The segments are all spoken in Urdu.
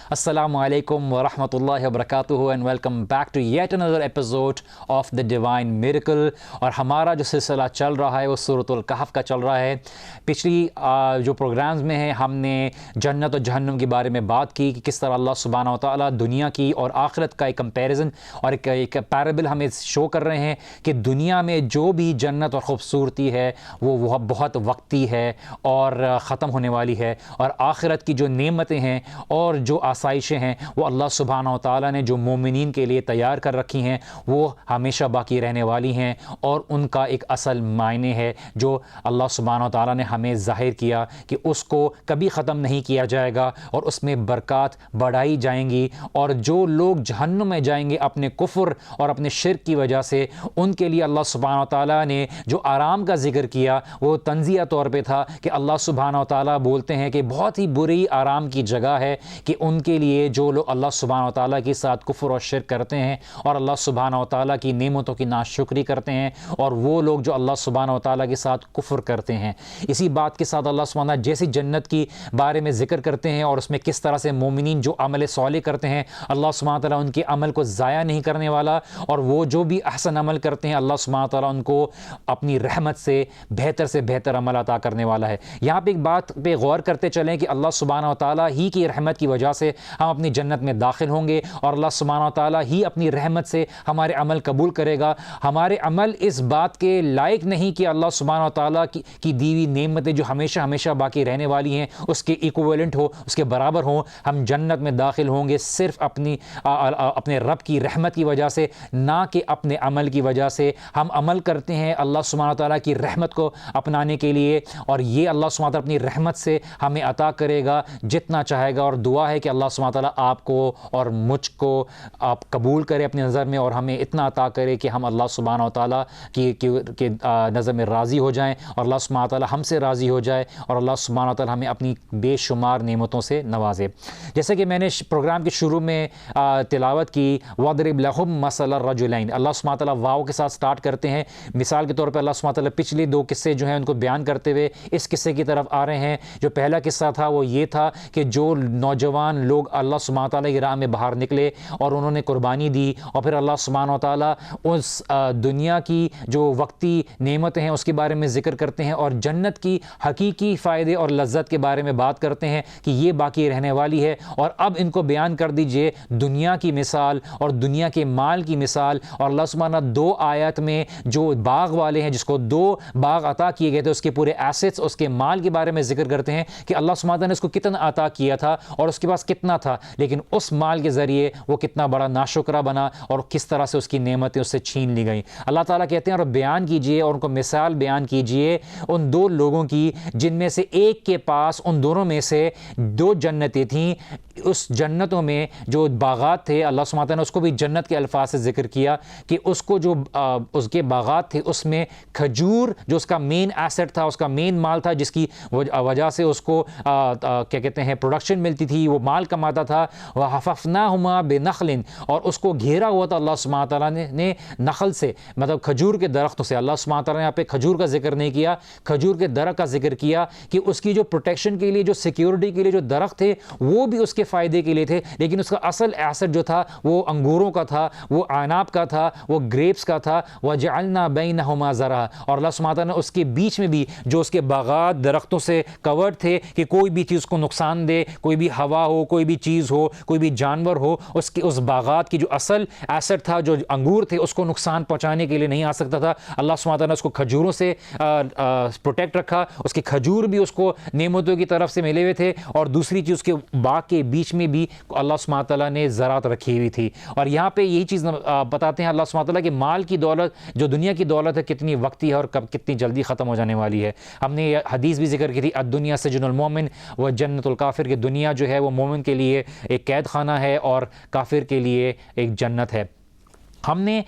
Assalamu alaikum wa rahmatullahi wa barakatuhu and welcome back to yet another episode of The Divine Miracle. اور ہمارا جو سلسلہ چل رہا ہے وہ سورۃ الکہف کا چل رہا ہے. پچھلی جو پروگرامز میں ہیں ہم نے جنت اور جہنم کے بارے میں بات کی کہ کس طرح اللہ سبحانہ و تعالیٰ دنیا کی اور آخرت کا ایک کمپیریزن اور ایک پیرابل ہمیں شو کر رہے ہیں کہ دنیا میں جو بھی جنت اور خوبصورتی ہے وہ بہت وقتی ہے اور ختم ہونے والی ہے، اور آخرت کی جو نعمتیں ہیں اور جو آسائشیں ہیں وہ اللہ سبحانہ و تعالیٰ نے جو مومنین کے لیے تیار کر رکھی ہیں وہ ہمیشہ باقی رہنے والی ہیں، اور ان کا ایک اصل معنی ہے جو اللہ سبحانہ و تعالیٰ نے ہمیں ظاہر کیا کہ اس کو کبھی ختم نہیں کیا جائے گا اور اس میں برکات بڑھائی جائیں گی. اور جو لوگ جہنم میں جائیں گے اپنے کفر اور اپنے شرک کی وجہ سے، ان کے لیے اللہ سبحانہ و تعالیٰ نے جو آرام کا ذکر کیا وہ تنزیہ طور پہ تھا کہ اللہ سبحانہ و تعالیٰ بولتے ہیں کہ بہت ہی بری آرام کی جگہ ہے کہ ان کے لیے جو لوگ اللہ سبحانہ و تعالیٰ کے ساتھ کفر اور شرک کرتے ہیں اور اللہ سبحانہ و تعالیٰ کی نعمتوں کی ناشکری کرتے ہیں، اور وہ لوگ جو اللہ سبحانہ و تعالیٰ کے ساتھ کفر کرتے ہیں. اسی بات کے ساتھ اللہ سبحانہ جیسی جنت کی بارے میں ذکر کرتے ہیں اور اس میں کس طرح سے مومنین جو عمل صالح کرتے ہیں اللہ سبحانہ و تعالیٰ ان کے عمل کو ضائع نہیں کرنے والا، اور وہ جو بھی احسن عمل کرتے ہیں اللہ سبحانہ و تعالیٰ ان کو اپنی رحمت سے بہتر عمل عطا کرنے والا ہے. یہاں پہ ایک بات پہ غور کرتے چلیں کہ اللہ سبحانہ و تعالیٰ ہی کی رحمت کی وجہ سے ہم اپنی جنت میں داخل ہوں گے، اور اللہ سبحانہ و تعالیٰ ہی اپنی رحمت سے ہمارے عمل قبول کرے گا. ہمارے عمل اس بات کے لائق نہیں کہ اللہ سبحانہ و تعالیٰ کی دیوی نعمتیں جو ہمیشہ باقی رہنے والی ہیں اس کے ایکویولنٹ ہو، اس کے برابر ہوں. ہم جنت میں داخل ہوں گے صرف اپنے رب کی رحمت کی وجہ سے، نہ کہ اپنے عمل کی وجہ سے. ہم عمل کرتے ہیں اللہ سبحانہ و تعالیٰ کی رحمت کو اپنانے کے لیے، اور یہ اللہ سبحانہ و تعالیٰ اپنی رحمت سے ہمیں عطا کرے گا جتنا چاہے گا. اور دعا ہے کہ اللہ سبحانہ و تعالیٰ آپ کو اور مجھ کو آپ قبول کرے اپنی نظر میں، اور ہمیں اتنا عطا کرے کہ ہم اللہ سبحانہ و تعالیٰ کی نظر میں راضی ہو جائیں، اور اللہ سبحانہ و تعالیٰ ہم سے راضی ہو جائے، اور اللہ سبحانہ و تعالیٰ ہمیں اپنی بے شمار نعمتوں سے نوازے. جیسے کہ میں نے پروگرام کے شروع میں تلاوت کی وَاضْرِبْ لَهُمْ مَثَلَ الرَّجُلَيْنِ، اللہ سبحانہ و تعالیٰ واو کے ساتھ سٹارٹ کرتے ہیں. مثال کے طور پہ اللہ سبحانہ و تعالیٰ پچھلی دو قصے جو ہیں ان کو بیان کرتے ہوئے اس قصے کی طرف آ رہے ہیں. جو پہلا قصہ تھا وہ یہ تھا کہ جو نوجوان لوگ اللہ سبحانہ و تعالیٰ کی راہ میں باہر نکلے اور انہوں نے قربانی دی، اور پھر اللہ سبحانہ و تعالیٰ اس دنیا کی جو وقتی نعمتیں ہیں اس کے بارے میں ذکر کرتے ہیں، اور جنت کی حقیقی فائدے اور لذت کے بارے میں بات کرتے ہیں کہ یہ باقی رہنے والی ہے. اور اب ان کو بیان کر دیجئے دنیا کی مثال اور دنیا کے مال کی مثال. اور اللہ سبحانہ دو آیت میں جو باغ والے ہیں جس کو دو باغ عطا کیے گئے تھے اس کے پورے ایسٹس، اس کے مال کے بارے میں ذکر کرتے ہیں کہ اللہ سبحانہ نے اس کو کتنا عطا کیا تھا اور اس کے پاس کتنا تھا، لیکن اس مال کے ذریعے وہ کتنا بڑا ناشکرہ بنا اور کس طرح سے اس کی نعمتیں اس سے چھین لی گئیں. اللہ تعالیٰ کہتے ہیں اور بیان کیجئے اور ان کو مثال بیان کیجئے ان دو لوگوں کی جن میں سے ایک کے پاس ان دونوں میں سے دو جنتیں تھیں. اس جنتوں میں جو باغات تھے اللہ سبحانہ نے اس کو بھی جنت کے الفاظ سے ذکر کیا کہ اس کو جو اس کے باغات تھے اس میں کھجور جو اس کا مین ایسٹ تھا، اس کا مین مال تھا، جس کی وجہ سے اس کو کیا کہتے ہیں پروڈکشن ملتی تھی، وہ مال کماتا تھا. وَحَفَفْنَاهُمَا بِنَخْلٍ، اور اس کو گھیرا ہوا تھا اللہ سبحانہ تعالیٰ نے نخل سے، مطلب کھجور کے درختوں سے. اللہ سبحانہ تعالیٰ نے یہاں پہ کھجور کا ذکر نہیں کیا، کھجور کے درخت کا ذکر کیا کہ اس کی جو پروٹیکشن کے لیے، جو سیکیورٹی کے لیے جو درخت تھے وہ بھی اس کے فائدے کے لیے تھے، لیکن اس کا اصل ایسٹ جو تھا وہ انگوروں کا تھا، وہ عناب کا تھا، وہ گریپس کا تھا. وَجَعَلْنَا بَيْنَهُمَا زَرْعًا، اور اللہ سبحانہ تعالیٰ نے اس کے بیچ میں بھی جو اس کے باغات درختوں سے کورڈ تھے کہ کوئی بھی چیز کو نقصان دے، کوئی بھی ہوا ہو، کوئی بھی چیز ہو، کوئی بھی جانور ہو، اس باغات کی جو اصل ایسٹ تھا جو انگور تھے اس کو نقصان پہنچانے کے لیے نہیں آ سکتا تھا. اللہ سبحانہ تعالیٰ نے اس کو کھجوروں سے پروٹیکٹ رکھا، اس کے کھجور بھی اس کو نعمتوں کی طرف سے ملے ہوئے تھے، اور دوسری چیز اس کے باغ کے بیچ میں بھی اللہ سبحانہ تعالیٰ نے زراعت رکھی ہوئی تھی. اور یہاں پہ یہی چیز بتاتے ہیں اللہ سبحانہ تعالیٰ کہ مال کی دولت جو دنیا کی دولت ہے کتنی وقتی ہے اور کتنی جلدی ختم ہو جانے والی ہے. ہم نے یہ حدیث بھی ذکر کی تھی الدنیا سجن المومن و جنت الکافر، کہ دنیا جو ہے وہ مومن کے لیے ایک قید خانہ ہے اور کافر کے لیے ایک جنت ہے. ہم نے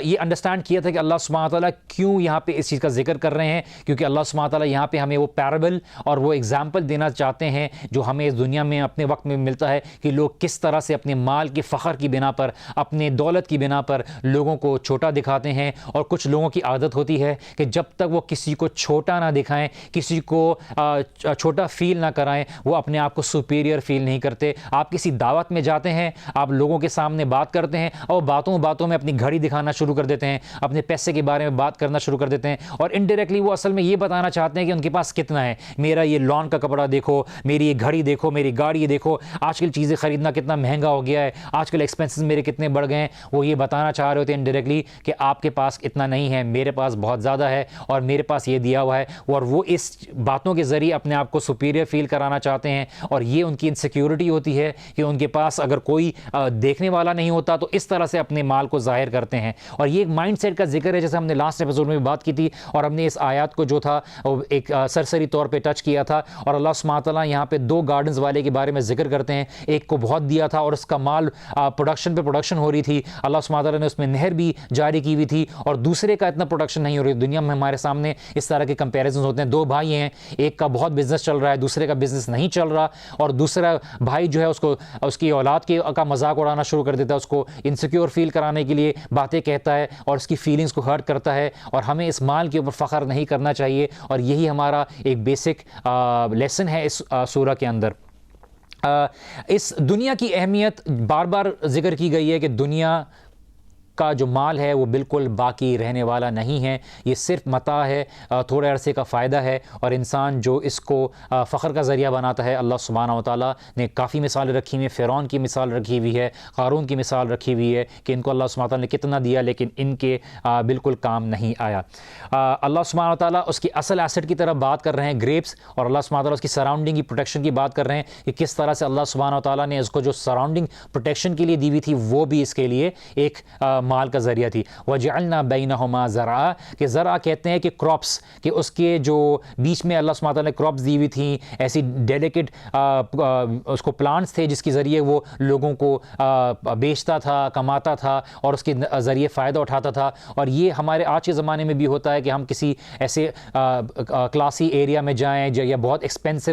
یہ انڈرسٹینڈ کیا تھا کہ اللہ سبحانہ تعالیٰ کیوں یہاں پہ اس چیز کا ذکر کر رہے ہیں، کیونکہ اللہ سبحانہ تعالیٰ یہاں پہ ہمیں وہ پیرابل اور وہ ایگزامپل دینا چاہتے ہیں جو ہمیں اس دنیا میں اپنے وقت میں ملتا ہے کہ لوگ کس طرح سے اپنے مال کے فخر کی بنا پر، اپنے دولت کی بنا پر لوگوں کو چھوٹا دکھاتے ہیں. اور کچھ لوگوں کی عادت ہوتی ہے کہ جب تک وہ کسی کو چھوٹا نہ دکھائیں، کسی کو چھوٹا فیل نہ کرائیں، وہ اپنے آپ کو سپیریئر فیل نہیں کرتے. آپ کسی دعوت میں جاتے ہیں، آپ لوگوں کے سامنے بات کرتے ہیں اور باتوں میں اپنی گھڑی دکھانا شروع کر دیتے ہیں، اپنے پیسے کے بارے میں بات کرنا شروع کر دیتے ہیں، اور انڈائریکٹلی وہ اصل میں یہ بتانا چاہتے ہیں کہ ان کے پاس کتنا ہے. میرا یہ لان کا کپڑا دیکھو، میری یہ گھڑی دیکھو، میری گاڑی دیکھو، آج کل چیزیں خریدنا کتنا مہنگا ہو گیا ہے، آج کل ایکسپینسز میرے کتنے بڑھ گئے ہیں. وہ یہ بتانا چاہ رہے ہوتے ہیں انڈائریکٹلی کہ آپ کے پاس اتنا نہیں ہے، میرے پاس بہت زیادہ ہے اور میرے پاس یہ دیا ہوا ہے. اور وہ اس باتوں کے ذریعے اپنے آپ کو سپیریئر فیل کرانا چاہتے ہیں، اور یہ ان کی انسیکیورٹی ہوتی ہے کہ ان کے پاس اگر کوئی دیکھنے والا نہیں ہوتا تو اس طرح سے اپنے مال کو ظاہر کرتے ہیں. اور یہ ایک مائنڈ سیٹ کا ذکر ہے، جیسے ہم نے لاسٹ ایپیسوڈ میں بھی بات کی تھی، اور ہم نے اس آیات کو جو تھا ایک سرسری طور پہ ٹچ کیا تھا. اور اللہ سبحانہ تعالیٰ یہاں پہ دو گارڈنز والے کے بارے میں ذکر کرتے ہیں. ایک کو بہت دیا تھا اور اس کا مال پروڈکشن پہ پروڈکشن ہو رہی تھی، اللہ سبحانہ تعالیٰ نے اس میں نہر بھی جاری کی ہوئی تھی، اور دوسرے کا اتنا پروڈکشن نہیں ہو رہی. دنیا میں ہمارے سامنے اس طرح کے کمپیریزنز ہوتے ہیں. دو بھائی ہیں، ایک کا بہت بزنس چل رہا ہے، دوسرے کا بزنس نہیں چل رہا، اور دوسرا بھائی جو ہے اس کی اولاد کا مذاق اڑانا شروع کر دیتا ہے، اس کو انسیکیور فیل کرانے کے لیے باتیں کہتا ہے اور اس کی فیلنگز کو ہرٹ کرتا ہے. اور ہمیں اس مال کے اوپر فخر نہیں کرنا چاہیے، اور یہی ہمارا ایک بیسک لیسن ہے اس سورہ کے اندر. اس دنیا کی اہمیت بار بار ذکر کی گئی ہے کہ دنیا کا جو مال ہے وہ بالکل باقی رہنے والا نہیں ہے، یہ صرف متاع ہے، تھوڑے عرصے کا فائدہ ہے. اور انسان جو اس کو فخر کا ذریعہ بناتا ہے، اللہ سبحانہ و تعالیٰ نے کافی مثالیں رکھی ہوئی ہیں. فرعون کی مثال رکھی ہوئی ہے، قارون کی مثال رکھی ہوئی ہے کہ ان کو اللہ سبحانہ تعالیٰ نے کتنا دیا لیکن ان کے بالکل کام نہیں آیا. اللہ سبحانہ و تعالیٰ اس کی اصل ایسٹ کی طرف بات کر رہے ہیں، گریپس، اور اللہ سبحانہ تعالیٰ اس کی سراؤنڈنگ کی پروٹیکشن کی بات کر رہے ہیں کہ کس طرح سے اللہ سبحانہ و تعالیٰ نے اس کو جو سراؤنڈنگ پروٹیکشن کے لیے دی ہوئی تھی وہ بھی اس کے لیے ایک مال کا ذریعہ تھی. وَجَعَلْنَا بَيْنَهُمَا زَرْعًا، کہ زرع کہتے ہیں کہ کراپس، کہ اس کے جو بیچ میں اللہ سبحانہ تعالیٰ نے کراپس دی ہوئی تھیں، ایسی ڈیلیکیٹ اس کو پلانٹس تھے جس کے ذریعے وہ لوگوں کو بیچتا تھا، کماتا تھا اور اس کے ذریعے فائدہ اٹھاتا تھا. اور یہ ہمارے آج کے زمانے میں بھی ہوتا ہے کہ ہم کسی ایسے کلاسی ایریا میں جائیں یا بہت ایکسپینسو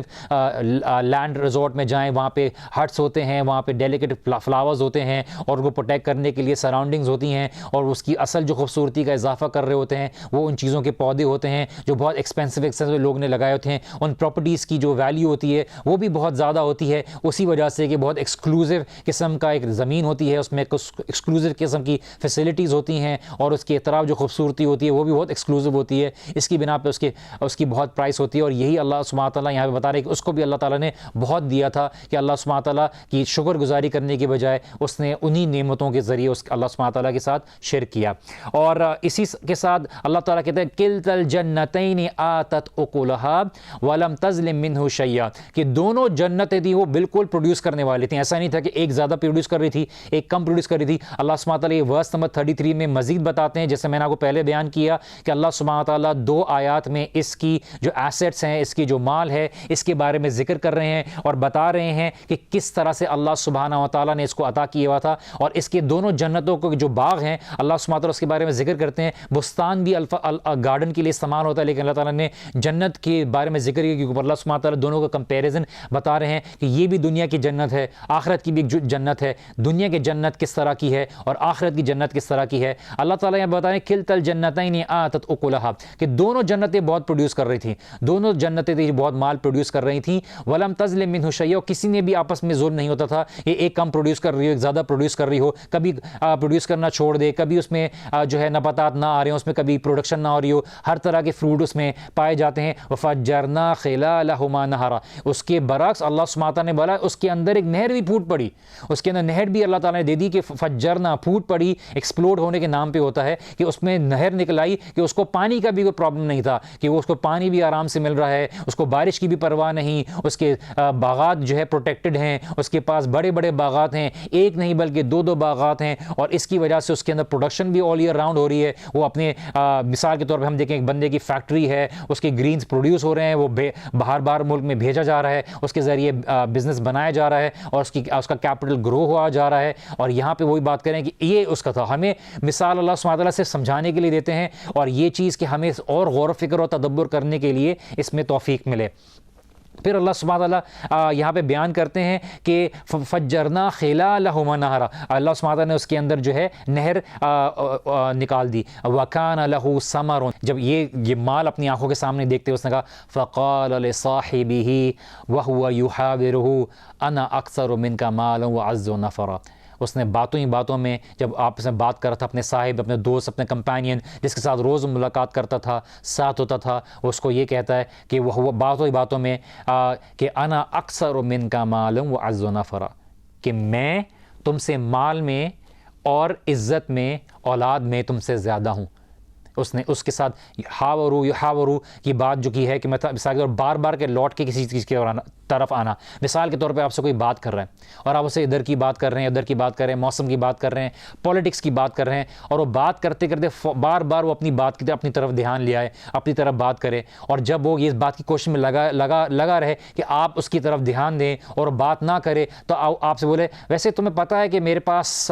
لینڈ ریزورٹ میں جائیں، وہاں پہ ہٹس ہوتے ہیں، وہاں پہ ڈیلیکیٹ فلاورز ہوتے ہیں اور ان کو پروٹیکٹ کرنے کے لیے سراؤنڈنگز ہوتی ہیں، اور اس کی اصل جو خوبصورتی کا اضافہ کر رہے ہوتے ہیں وہ ان چیزوں کے پودے ہوتے ہیں جو بہت ایکسپینسو لوگ نے لگائے ہوتے ہیں. ان پراپرٹیز کی جو ویلیو ہوتی ہے وہ بھی بہت زیادہ ہوتی ہے، اسی وجہ سے کہ بہت ایکسکلوزو قسم کا ایک زمین ہوتی ہے، اس میں ایکسکلوزو قسم کی فیسلٹیز ہوتی ہیں، اور اس کے اطراف جو خوبصورتی ہوتی ہے وہ بھی بہت ایکسکلوزو ہوتی ہے. اس کی بنا پہ اس کی بہت پرائس ہوتی ہے. اور یہی اللہ سبحانہ تعالیٰ یہاں پہ بتا رہے ہیں کہ اس کو بھی اللہ تعالیٰ نے بہت دیا تھا، کہ اللہ سبحانہ تعالیٰ کی شکر گزاری کرنے کے بجائے اس نے انہی نعمتوں کے ذریعے اللہ سبحانہ تعالیٰ کے ساتھ شرک کیا. اور اسی کے ساتھ اللہ تعالیٰ کہتے ہیں کلتا الجنتین آتت اکلها ولم تظلم منہ شیئا، کہ دونوں جنتیں تھیں وہ بالکل پروڈیوس کرنے والی تھیں. ایسا نہیں تھا کہ ایک زیادہ پروڈیوس کر رہی تھی ایک کم پروڈیوس کر رہی تھی. اللہ سبحانہ تعالیٰ یہ ورس نمبر 33 میں مزید بتاتے ہیں، جیسے میں نے آپ کو پہلے بیان کیا کہ اللہ سبحانہ تعالیٰ دو آیات میں اس کی جو ایسٹس ہیں، اس کی جو مال ہے، اس کے بارے میں ذکر کر رہے ہیں اور بتا رہے ہیں کہ کس طرح سے اللہ سبحانہ و تعالیٰ نے اس کو عطا کیا ہوا تھا. اور اس کے دونوں جنتوں کو جو باغ ہیں اللہ سبحانہ تعالیٰ اس کے بارے میں ذکر کرتے ہیں. بستان بھی گارڈن کے لیے استعمال ہوتا ہے، لیکن اللہ تعالیٰ نے جنت کے بارے میں ذکر کیا کیونکہ اللہ سبحانہ تعالیٰ دونوں کا کمپیریزن بتا رہے ہیں کہ یہ بھی دنیا کی جنت ہے، آخرت کی بھی ایک جنت ہے. دنیا کی جنت کس طرح کی ہے اور آخرت کی جنت کس طرح کی ہے. اللہ تعالیٰ یہاں بتا رہے ہیں کلتا الجنتین آتت اکلها، کہ دونوں جنتیں بہت پروڈیوس کر رہی تھیں، دونوں جنتیں بہت مال پروڈیوس کر رہی تھیں. ولم تظلم منہ شیئا، کسی نے بھی آپس میں ظلم نہیں ہوتا تھا، یہ ایک کم پروڈیوس کر رہی ہو، ایک زیادہ پروڈیوس کر رہی ہو، کبھی پروڈیوس کرنا چھوڑ دے، کبھی اس میں جو ہے نباتات نہ آ رہے ہیں، اس میں کبھی پروڈکشن نہ ہو رہی ہو، ہر طرح کے فروٹ اس میں پائے جاتے ہیں. وفجرنا خلالہما نہرا، اس کے برعکس اللہ سبحانہ تعالیٰ نے بولا اس کے اندر ایک نہر بھی پھوٹ پڑی، اس کے اندر نہر بھی اللہ تعالیٰ نے دے دی کہ فجرنا پھوٹ پڑی، ایکسپلوڈ ہونے کے نام پہ ہوتا ہے کہ اس میں نہر نکل آئی کہ اس کو پانی کا بھی کوئی پرابلم نہیں تھا، کہ وہ اس کو پانی بھی آرام سے مل رہا ہے، اس کو بارش کی بھی پرواہ نہیں، اس کے باغات جو ہے پروٹیکٹڈ ہیں، اس کے پاس بڑے بڑے باغات ہیں، ایک نہیں بلکہ دو باغات ہیں. اور اس کی وجہ وجہ سے اس کے اندر پروڈکشن بھی آل ایئر راؤنڈ ہو رہی ہے. وہ اپنے مثال کے طور پہ ہم دیکھیں ایک بندے کی فیکٹری ہے, اس کے گرینز پروڈیوس ہو رہے ہیں, وہ باہر ملک میں بھیجا جا رہا ہے, اس کے ذریعے بزنس بنایا جا رہا ہے اور اس کا کیپٹل گرو ہوا جا رہا ہے. اور یہاں پہ وہی بات کریں کہ یہ اس کا تھا. ہمیں مثال اللہ سبحانہ وتعالیٰ سے سمجھانے کے لیے دیتے ہیں, اور یہ چیز کہ ہمیں اور غور و فکر اور تدبر کرنے کے لیے اس میں توفیق ملے. پھر اللہ سبحانہ تعالیٰ یہاں پہ بیان کرتے ہیں کہ فجرنا خلالہما نہرا, اللہ سبحانہ تعالیٰ نے اس کے اندر جو ہے نہر نکال دی. وکان لہ ثمر, جب یہ مال اپنی آنکھوں کے سامنے دیکھتے اس نے کہا فقال لصاحبہ وہو یحاورہ انا اکثر منک مالا واعز نفرا. اس نے باتوں ہی باتوں میں جب آپس میں بات کر رہا تھا اپنے صاحب, اپنے دوست, اپنے کمپینین جس کے ساتھ روز ملاقات کرتا تھا, ساتھ ہوتا تھا, اس کو یہ کہتا ہے کہ وہ باتوں ہی باتوں میں کہ انا اکثر منک مالا واعز نفرا, کہ میں تم سے مال میں اور عزت میں, اولاد میں تم سے زیادہ ہوں. اس نے اس کے ساتھ یحاورو کی بات جو کی ہے کہ مثال کے طور بار بار کے لوٹ کے کسی چیز کی طرف آنا. مثال کے طور پہ آپ سے کوئی بات کر رہا ہے اور آپ اسے ادھر کی بات کر رہے ہیں, ادھر کی بات کر رہے ہیں, موسم کی بات کر رہے ہیں, پولیٹکس کی بات کر رہے ہیں, اور وہ بات کرتے کرتے بار بار وہ اپنی بات کی اپنی طرف دھیان لے آئے, اپنی طرف بات کرے, اور جب وہ اس بات کی کوشش میں لگا رہے کہ آپ اس کی طرف دھیان دیں اور بات نہ کرے, تو آپ سے بولے ویسے تمہیں پتہ ہے کہ میرے پاس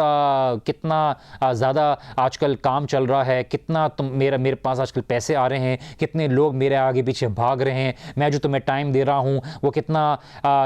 کتنا زیادہ آج کل کام چل رہا ہے, کتنا میرے پاس آج کل پیسے آ رہے ہیں, کتنے لوگ میرے آگے پیچھے بھاگ رہے ہیں, میں جو تمہیں ٹائم دے رہا ہوں وہ کتنا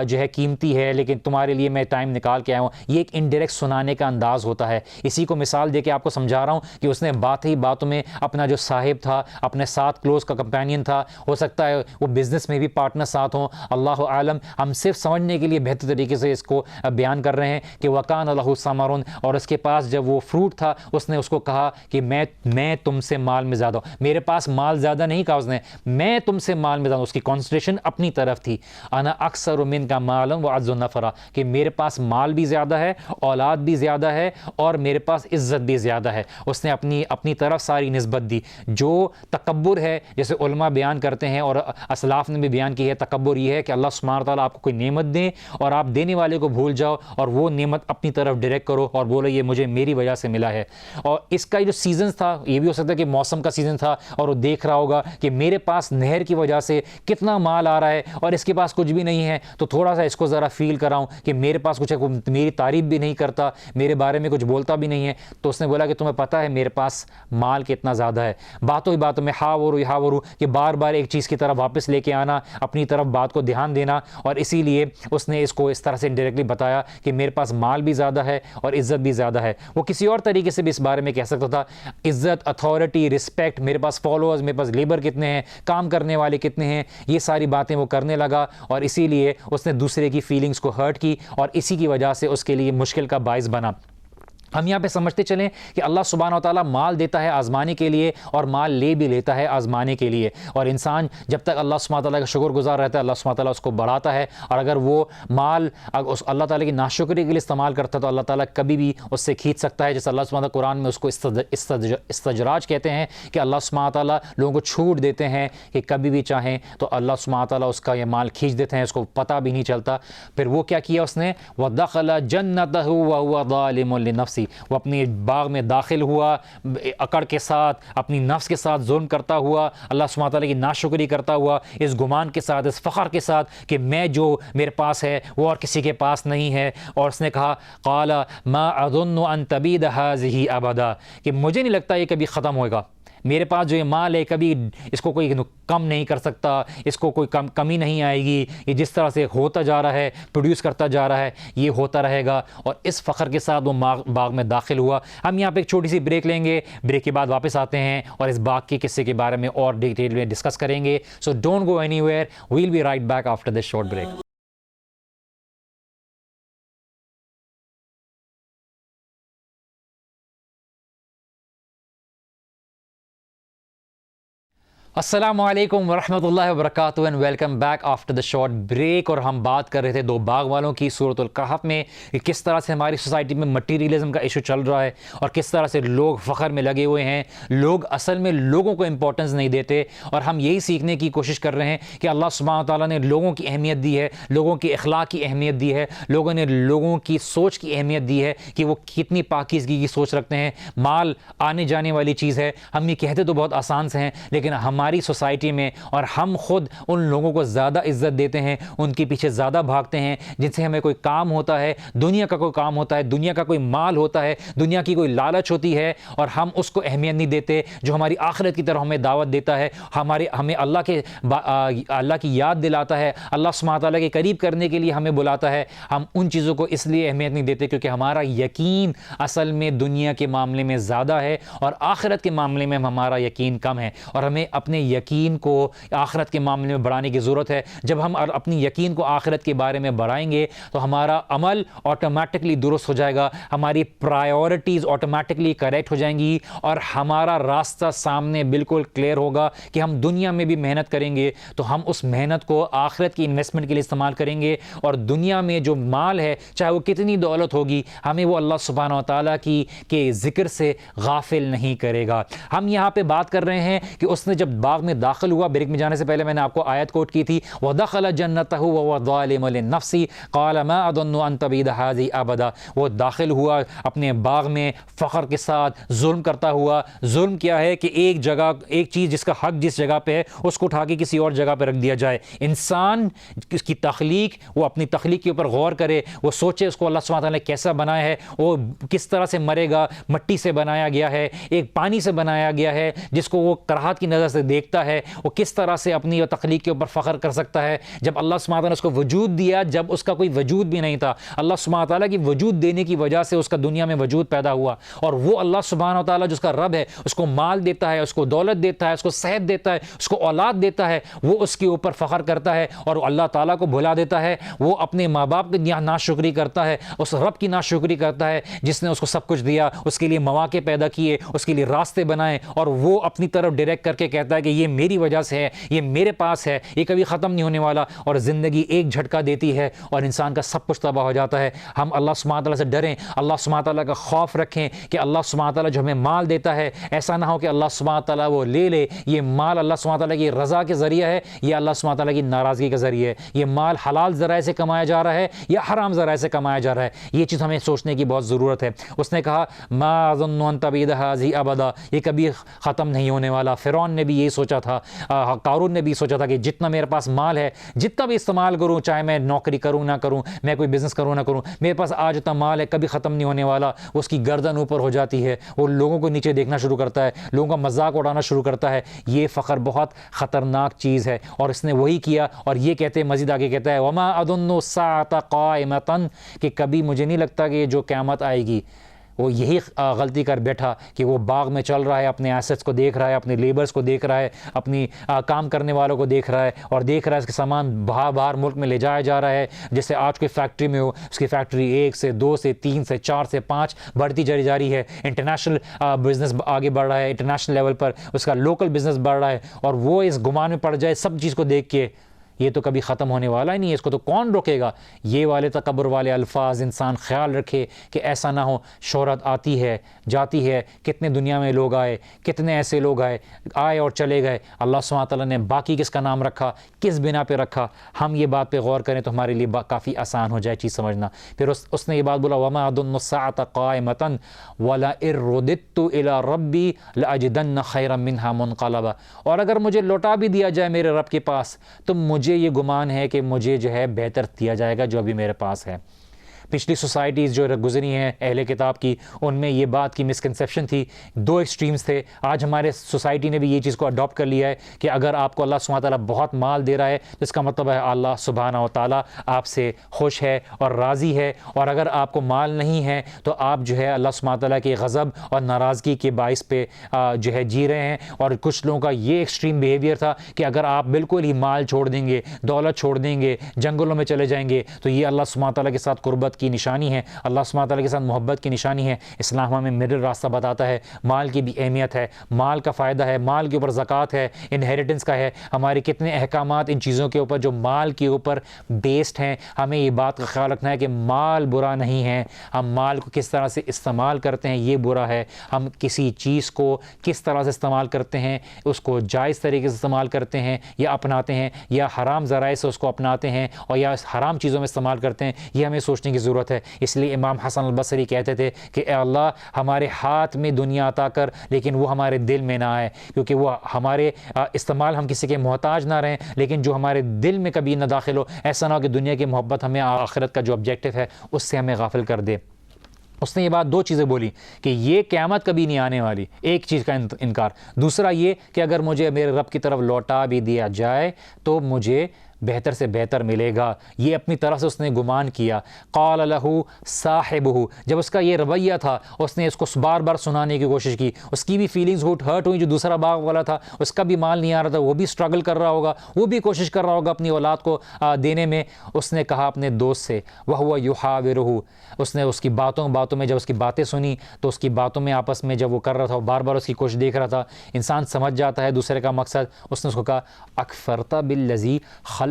جو ہے قیمتی ہے, لیکن تمہارے لیے میں ٹائم نکال کے آیا ہوں. یہ ایک انڈائریکٹ سنانے کا انداز ہوتا ہے. اسی کو مثال دے کے آپ کو سمجھا رہا ہوں کہ اس نے بات ہی باتوں میں اپنا جو صاحب تھا, اپنے ساتھ کلوز کا کمپینین تھا, ہو سکتا ہے وہ بزنس میں بھی پارٹنر ساتھ ہوں, اللہ عالم, ہم صرف سمجھنے کے لیے بہتر طریقے سے اس کو بیان کر رہے ہیں کہ وکان لہ ثمر, اور اس کے پاس جب وہ فروٹ تھا اس نے اس کو کہا کہ میں تم سے مال میں زیادہ ہوں. میرے پاس مال زیادہ نہیں کہا اس نے, میں تم سے مال میں زیادہ ہوں. اس کی کانسنٹریشن اپنی طرف تھی. انا اکثر منک مالا واعز نفرا, کہ میرے پاس مال بھی زیادہ ہے, اولاد بھی زیادہ ہے, اور میرے پاس عزت بھی زیادہ ہے. اس نے اپنی طرف ساری نسبت دی. جو تکبر ہے, جیسے علماء بیان کرتے ہیں اور اسلاف نے بھی بیان کی ہے, تکبر یہ ہے کہ اللہ سبحانہ تعالیٰ آپ کو کوئی نعمت دیں اور آپ دینے والے کو بھول جاؤ اور وہ نعمت اپنی طرف ڈائریکٹ کرو اور بولو یہ مجھے میری وجہ سے ملا ہے. اور اس کا جو سیزنز تھا, یہ بھی ہو سکتا ہے کہ موسم کا سیزن تھا اور وہ دیکھ رہا ہوگا کہ میرے پاس نہر کی وجہ سے کتنا مال آ رہا ہے اور اس کے پاس کچھ بھی نہیں ہے, تو تھوڑا سا اس کو ذرا فیل کراؤں کہ میرے پاس کچھ ہے, میری تعریف بھی نہیں کرتا, میرے بارے میں کچھ بولتا بھی نہیں ہے. تو اس نے بولا کہ تمہیں پتہ ہے میرے پاس مال کتنا زیادہ ہے. باتوں ہی باتوں میں یحاورو کہ بار بار ایک چیز کی طرف واپس لے کے آنا, اپنی طرف بات کو دھیان دینا, اور اسی لیے اس نے اس کو اس طرح سے انڈائریکٹلی بتایا کہ میرے پاس مال بھی زیادہ ہے اور عزت بھی زیادہ ہے. وہ کسی اور طریقے سے بھی اس بارے میں کہہ سکتا تھا, عزت, اتھارٹی, رسپیکٹ, میرے پاس فالوورز, میرے پاس لیبر کتنے ہیں, کام کرنے والے کتنے ہیں, یہ ساری باتیں وہ کرنے لگا, اور اسی لیے اس نے دوسرے کی فیلنگز کو ہرٹ کی اور اسی کی وجہ سے اس کے لیے مشکل کا باعث بنا. ہم یہاں پہ سمجھتے چلیں کہ اللہ سبحانہ و تعالیٰ مال دیتا ہے آزمانے کے لیے اور مال لے بھی لیتا ہے آزمانے کے لیے, اور انسان جب تک اللہ سبحانہ و تعالیٰ کا شکر گزار رہتا ہے اللہ سبحانہ و تعالیٰ اس کو بڑھاتا ہے, اور اگر وہ مال اللہ تعالیٰ کی ناشکری کے لیے استعمال کرتا ہے تو اللہ تعالیٰ کبھی بھی اس سے کھینچ سکتا ہے. جیسے اللہ سبحانہ و تعالیٰ قرآن میں اس کو استدراج کہتے ہیں کہ اللہ سبحانہ و تعالیٰ لوگوں کو چھوٹ دیتے ہیں کہ کبھی بھی چاہیں تو اللہ سبحانہ و تعالیٰ اس کا یہ مال کھینچ دیتے ہیں, اس کو پتہ بھی نہیں چلتا. پھر وہ کیا کیا اس نے, وَدَخَلَ جَنَّتَهُ وَهُوَ ظَالِمٌ لِنَفْسِهِ, وہ اپنی باغ میں داخل ہوا اکڑ کے ساتھ, اپنی نفس کے ساتھ ظلم کرتا ہوا, اللہ سبحانہ تعالیٰ کی ناشکری کرتا ہوا, اس گمان کے ساتھ, اس فخر کے ساتھ کہ میں جو میرے پاس ہے وہ اور کسی کے پاس نہیں ہے. اور اس نے کہا قال ما اظن ان تبید هذه ابدا, کہ مجھے نہیں لگتا یہ کبھی ختم ہوئے گا, میرے پاس جو یہ مال ہے کبھی اس کو کوئی کم نہیں کر سکتا, اس کو کوئی کمی نہیں آئے گی, یہ جس طرح سے ہوتا جا رہا ہے, پروڈیوس کرتا جا رہا ہے, یہ ہوتا رہے گا. اور اس فخر کے ساتھ وہ باغ میں داخل ہوا. ہم یہاں پہ ایک چھوٹی سی بریک لیں گے, بریک کے بعد واپس آتے ہیں اور اس باغ کے قصے کے بارے میں اور ڈیٹیل میں ڈسکس کریں گے. So don't go anywhere, we'll be right back after this short break. السلام علیکم ورحمۃ اللہ وبرکاتہ and welcome back after the short break. اور ہم بات کر رہے تھے دو باغ والوں کی سورۃ الکہف میں کہ کس طرح سے ہماری سوسائٹی میں مٹیریلزم کا ایشو چل رہا ہے اور کس طرح سے لوگ فخر میں لگے ہوئے ہیں. لوگ اصل میں لوگوں کو امپورٹنس نہیں دیتے اور ہم یہی سیکھنے کی کوشش کر رہے ہیں کہ اللہ سبحانہ تعالیٰ نے لوگوں کی اہمیت دی ہے, لوگوں کے اخلاق کی اہمیت دی ہے, لوگوں نے لوگوں کی سوچ کی اہمیت دی ہے کہ وہ کتنی پاکیزگی کی سوچ رکھتے ہیں. مال آنے جانے والی چیز ہے, ہم یہ کہتے تو بہت آسان سے ہیں لیکن ہماری سوسائٹی میں اور ہم خود ان لوگوں کو زیادہ عزت دیتے ہیں, ان کے پیچھے زیادہ بھاگتے ہیں جن سے ہمیں کوئی کام ہوتا ہے, دنیا کا کوئی کام ہوتا ہے, دنیا کا کوئی مال ہوتا ہے, دنیا کی کوئی لالچ ہوتی ہے اور ہم اس کو اہمیت نہیں دیتے جو ہماری آخرت کی طرف ہمیں دعوت دیتا ہے, ہمیں اللہ کی یاد دلاتا ہے, اللہ سبحانہ تعالیٰ کے قریب کرنے کے لیے ہمیں بلاتا ہے. ہم ان چیزوں کو اس لیے اہمیت نہیں دیتے کیونکہ ہمارا یقین اصل میں دنیا کے معاملے میں زیادہ ہے اور آخرت کے معاملے میں ہمارا یقین کم ہے, اور ہمیں اپنے یقین کو آخرت کے معاملے میں بڑھانے کی ضرورت ہے. جب ہم اپنی یقین کو آخرت کے بارے میں بڑھائیں گے تو ہمارا عمل آٹومیٹکلی درست ہو جائے گا, ہماری پرائیورٹیز آٹومیٹکلی کریکٹ ہو جائیں گی اور ہمارا راستہ سامنے بالکل کلیئر ہوگا کہ ہم دنیا میں بھی محنت کریں گے تو ہم اس محنت کو آخرت کی انویسٹمنٹ کے لیے استعمال کریں گے, اور دنیا میں جو مال ہے چاہے وہ کتنی دولت ہوگی ہمیں وہ اللہ سبحانہ و تعالیٰ کے ذکر سے غافل نہیں کرے گا. ہم یہاں پہ بات کر رہے ہیں کہ اس نے جب باغ میں داخل ہوا, بریک میں جانے سے پہلے میں نے آپ کو آیت کوٹ کی تھی, وَدَخَلَ جَنَّتَهُ وَهُوَ ظَالِمٌ لِلنَّفْسِ قَالَ مَا أَظُنُّ أَن تَبِيدَ هَٰذِهِ أَبَدًا. وہ داخل ہوا اپنے باغ میں فخر کے ساتھ ظلم کرتا ہوا. ظلم کیا ہے کہ ایک جگہ ایک چیز جس کا حق جس جگہ پہ ہے اس کو اٹھا کے کسی اور جگہ پہ رکھ دیا جائے. انسان اس کی تخلیق, وہ اپنی تخلیق کے اوپر غور کرے, وہ سوچے اس کو اللہ سبحانہ تعالیٰ نے کیسا بنایا ہے, وہ کس طرح سے مرے گا, مٹی سے بنایا گیا ہے, ایک پانی سے بنایا گیا ہے جس کو وہ کراہت کی نظر سے دیکھتا ہے, وہ کس طرح سے اپنی تخلیق کے اوپر فخر کر سکتا ہے. جب اللہ سبحانہ تعالیٰ نے اس کو وجود دیا, جب اس کا کوئی وجود بھی نہیں تھا, اللہ سبحانہ تعالیٰ کی وجود دینے کی وجہ سے اس کا دنیا میں وجود پیدا ہوا, اور وہ اللہ سبحانہ تعالیٰ جو اس کا رب ہے اس کو مال دیتا ہے, اس کو دولت دیتا ہے, اس کو صحت دیتا ہے, اس کو اولاد دیتا ہے, وہ اس کے اوپر فخر کرتا ہے اور اللہ تعالیٰ کو بھلا دیتا ہے. وہ اپنے ماں باپ کی ناشکری کرتا ہے, اس رب کی ناشکری کرتا ہے جس نے اس کو سب کچھ دیا, اس کے لیے مواقع پیدا کیے, اس کے لیے راستے بنائے, اور وہ اپنی طرف ڈائریکٹ کر کے کہتا ہے کہ یہ میری وجہ سے ہے, یہ میرے پاس ہے, یہ کبھی ختم نہیں ہونے والا. اور زندگی ایک جھٹکا دیتی ہے اور انسان کا سب کچھ تباہ ہو جاتا ہے. ہم اللہ سبحانہ تعالیٰ سے ڈریں, اللہ سبحانہ تعالیٰ کا خوف رکھیں کہ اللہ سبحانہ تعالیٰ جو ہمیں مال دیتا ہے ایسا نہ ہو کہ اللہ سبحانہ تعالیٰ وہ لے لے. یہ مال اللہ سبحانہ تعالیٰ کی رضا کے ذریعہ ہے یا اللہ سبحانہ تعالیٰ کی ناراضگی کا ذریعہ ہے. یہ مال حلال ذرائع سے کمایا جا رہا ہے یا حرام ذرائع سے کمایا جا رہا ہے, یہ چیز ہمیں سوچنے کی بہت ضرورت ہے. اس نے کہا ما اظن ان تبید هذه ابدا, یہ کبھی ختم نہیں ہونے والا. فرعون نے بھی یہی سوچا تھا, قارون نے بھی سوچا تھا کہ جتنا میرے پاس مال ہے, جتنا بھی استعمال کروں, چاہے میں نوکری کروں نہ کروں, میں کوئی بزنس کروں نہ کروں, میرے پاس آج اتنا مال ہے کبھی ختم نہیں ہونے والا. اس کی گردن اوپر ہو جاتی ہے, وہ لوگوں کو نیچے دیکھنا شروع کرتا ہے, لوگوں کا مذاق اڑانا شروع کرتا ہے. یہ فخر بہت خطرناک چیز ہے اور اس نے وہی کیا. اور یہ کہتے مزید آگے کہتا ہے وما اظن الساعة قائمة, کہ کبھی مجھے نہیں لگتا کہ جو قیامت آئے گی. وہ یہی غلطی کر بیٹھا کہ وہ باغ میں چل رہا ہے, اپنے ایسٹس کو دیکھ رہا ہے, اپنے لیبرز کو دیکھ رہا ہے, اپنی کام کرنے والوں کو دیکھ رہا ہے, اور دیکھ رہا ہے اس کے سامان باہر ملک میں لے جایا جا رہا ہے. جیسے آج کوئی فیکٹری میں ہو, اس کی فیکٹری 1 سے 2 سے 3 سے 4 سے 5 بڑھتی چلی جا رہی ہے. انٹرنیشنل بزنس آگے بڑھ رہا ہے, انٹرنیشنل لیول پر اس کا لوکل بزنس بڑھ رہا ہے, اور وہ اس گمان میں پڑ جائے سب چیز کو دیکھ کے یہ تو کبھی ختم ہونے والا ہی نہیں ہے, اس کو تو کون روکے گا. یہ والے تکبر والے الفاظ انسان خیال رکھے کہ ایسا نہ ہو. شہرت آتی ہے جاتی ہے, کتنے دنیا میں لوگ آئے, کتنے ایسے لوگ آئے اور چلے گئے. اللہ سبحانہ تعالیٰ نے باقی کس کا نام رکھا, کس بنا پہ رکھا. ہم یہ بات پہ غور کریں تو ہمارے لیے کافی آسان ہو جائے چیز سمجھنا. پھر اس نے یہ بات بولا وما اظن الساعة قائمة ولئن رددت الى ربی لاجدن خیرا منها منقلبا, اور اگر مجھے لوٹا بھی دیا جائے میرے رب کے پاس تو مجھے یہ گمان ہے کہ مجھے جو ہے بہتر دیا جائے گا جو ابھی میرے پاس ہے. پچھلی سوسائٹیز جو گزری ہیں اہل کتاب کی, ان میں یہ بات کی مسکنسیپشن تھی, 2 ایکسٹریمز تھے. آج ہمارے سوسائٹی نے بھی یہ چیز کو اڈاپٹ کر لیا ہے کہ اگر آپ کو اللہ سبحانہ تعالیٰ بہت مال دے رہا ہے تو اس کا مطلب ہے اللہ سبحانہ و تعالیٰ آپ سے خوش ہے اور راضی ہے, اور اگر آپ کو مال نہیں ہے تو آپ جو ہے اللہ سبحانہ تعالیٰ کے غضب اور ناراضگی کے باعث پہ جو ہے جی رہے ہیں. اور کچھ لوگوں کا یہ ایکسٹریم بیہیویئر تھا کہ اگر آپ بالکل ہی مال چھوڑ دیں گے, دولت چھوڑ دیں گے, جنگلوں میں چلے جائیں گے تو یہ اللہ سبحانہ تعالیٰ کے ساتھ قربت کی نشانی ہے, اللہ سبحانہ تعالیٰ کے ساتھ محبت کی نشانی ہے. اسلام ہمیں مڈل راستہ بتاتا ہے. مال کی بھی اہمیت ہے, مال کا فائدہ ہے, مال کے اوپر زکوٰۃ ہے, انہیریٹنس کا ہے, ہمارے کتنے احکامات ان چیزوں کے اوپر جو مال کے اوپر بیسڈ ہیں. ہمیں یہ بات کا خیال رکھنا ہے کہ مال برا نہیں ہے, ہم مال کو کس طرح سے استعمال کرتے ہیں یہ برا ہے. ہم کسی چیز کو کس طرح سے استعمال کرتے ہیں, اس کو جائز طریقے سے استعمال کرتے ہیں یا اپناتے ہیں, یا حرام ذرائع سے اس کو اپناتے ہیں اور یا حرام چیزوں میں استعمال کرتے ہیں, یہ ہمیں سوچنے کی ضرورت ہے. اس لیے امام حسن البصری کہتے تھے کہ اے اللہ ہمارے ہاتھ میں دنیا عطا کر لیکن وہ ہمارے دل میں نہ آئے, کیونکہ وہ ہمارے استعمال ہم کسی کے محتاج نہ رہیں لیکن جو ہمارے دل میں کبھی نہ داخل ہو. ایسا نہ ہو کہ دنیا کی محبت ہمیں آخرت کا جو آبجیکٹو ہے اس سے ہمیں غافل کر دے. اس نے یہ بات دو چیزیں بولی کہ یہ قیامت کبھی نہیں آنے والی, ایک چیز کا انکار, دوسرا یہ کہ اگر مجھے میرے رب کی طرف لوٹا بھی دیا جائے تو مجھے بہتر سے بہتر ملے گا. یہ اپنی طرف سے اس نے گمان کیا. قال له صاحبہ, جب اس کا یہ رویہ تھا اس نے اس کو بار بار سنانے کی کوشش کی. اس کی بھی فیلنگز ہرٹ ہوئی, جو دوسرا باغ والا تھا اس کا بھی مال نہیں آ رہا تھا, وہ بھی سٹرگل کر رہا ہوگا, وہ بھی کوشش کر رہا ہوگا اپنی اولاد کو دینے میں. اس نے کہا اپنے دوست سے وہو یحاورہ, اس نے اس کی باتوں میں جب اس کی باتیں سنی تو اس کی باتوں میں آپس میں جب وہ کر رہا تھا, بار بار اس کی کوشش دیکھ رہا تھا. انسان سمجھ جاتا ہے دوسرے کا مقصد. اس نے اس کو کہا اکفرت بالذی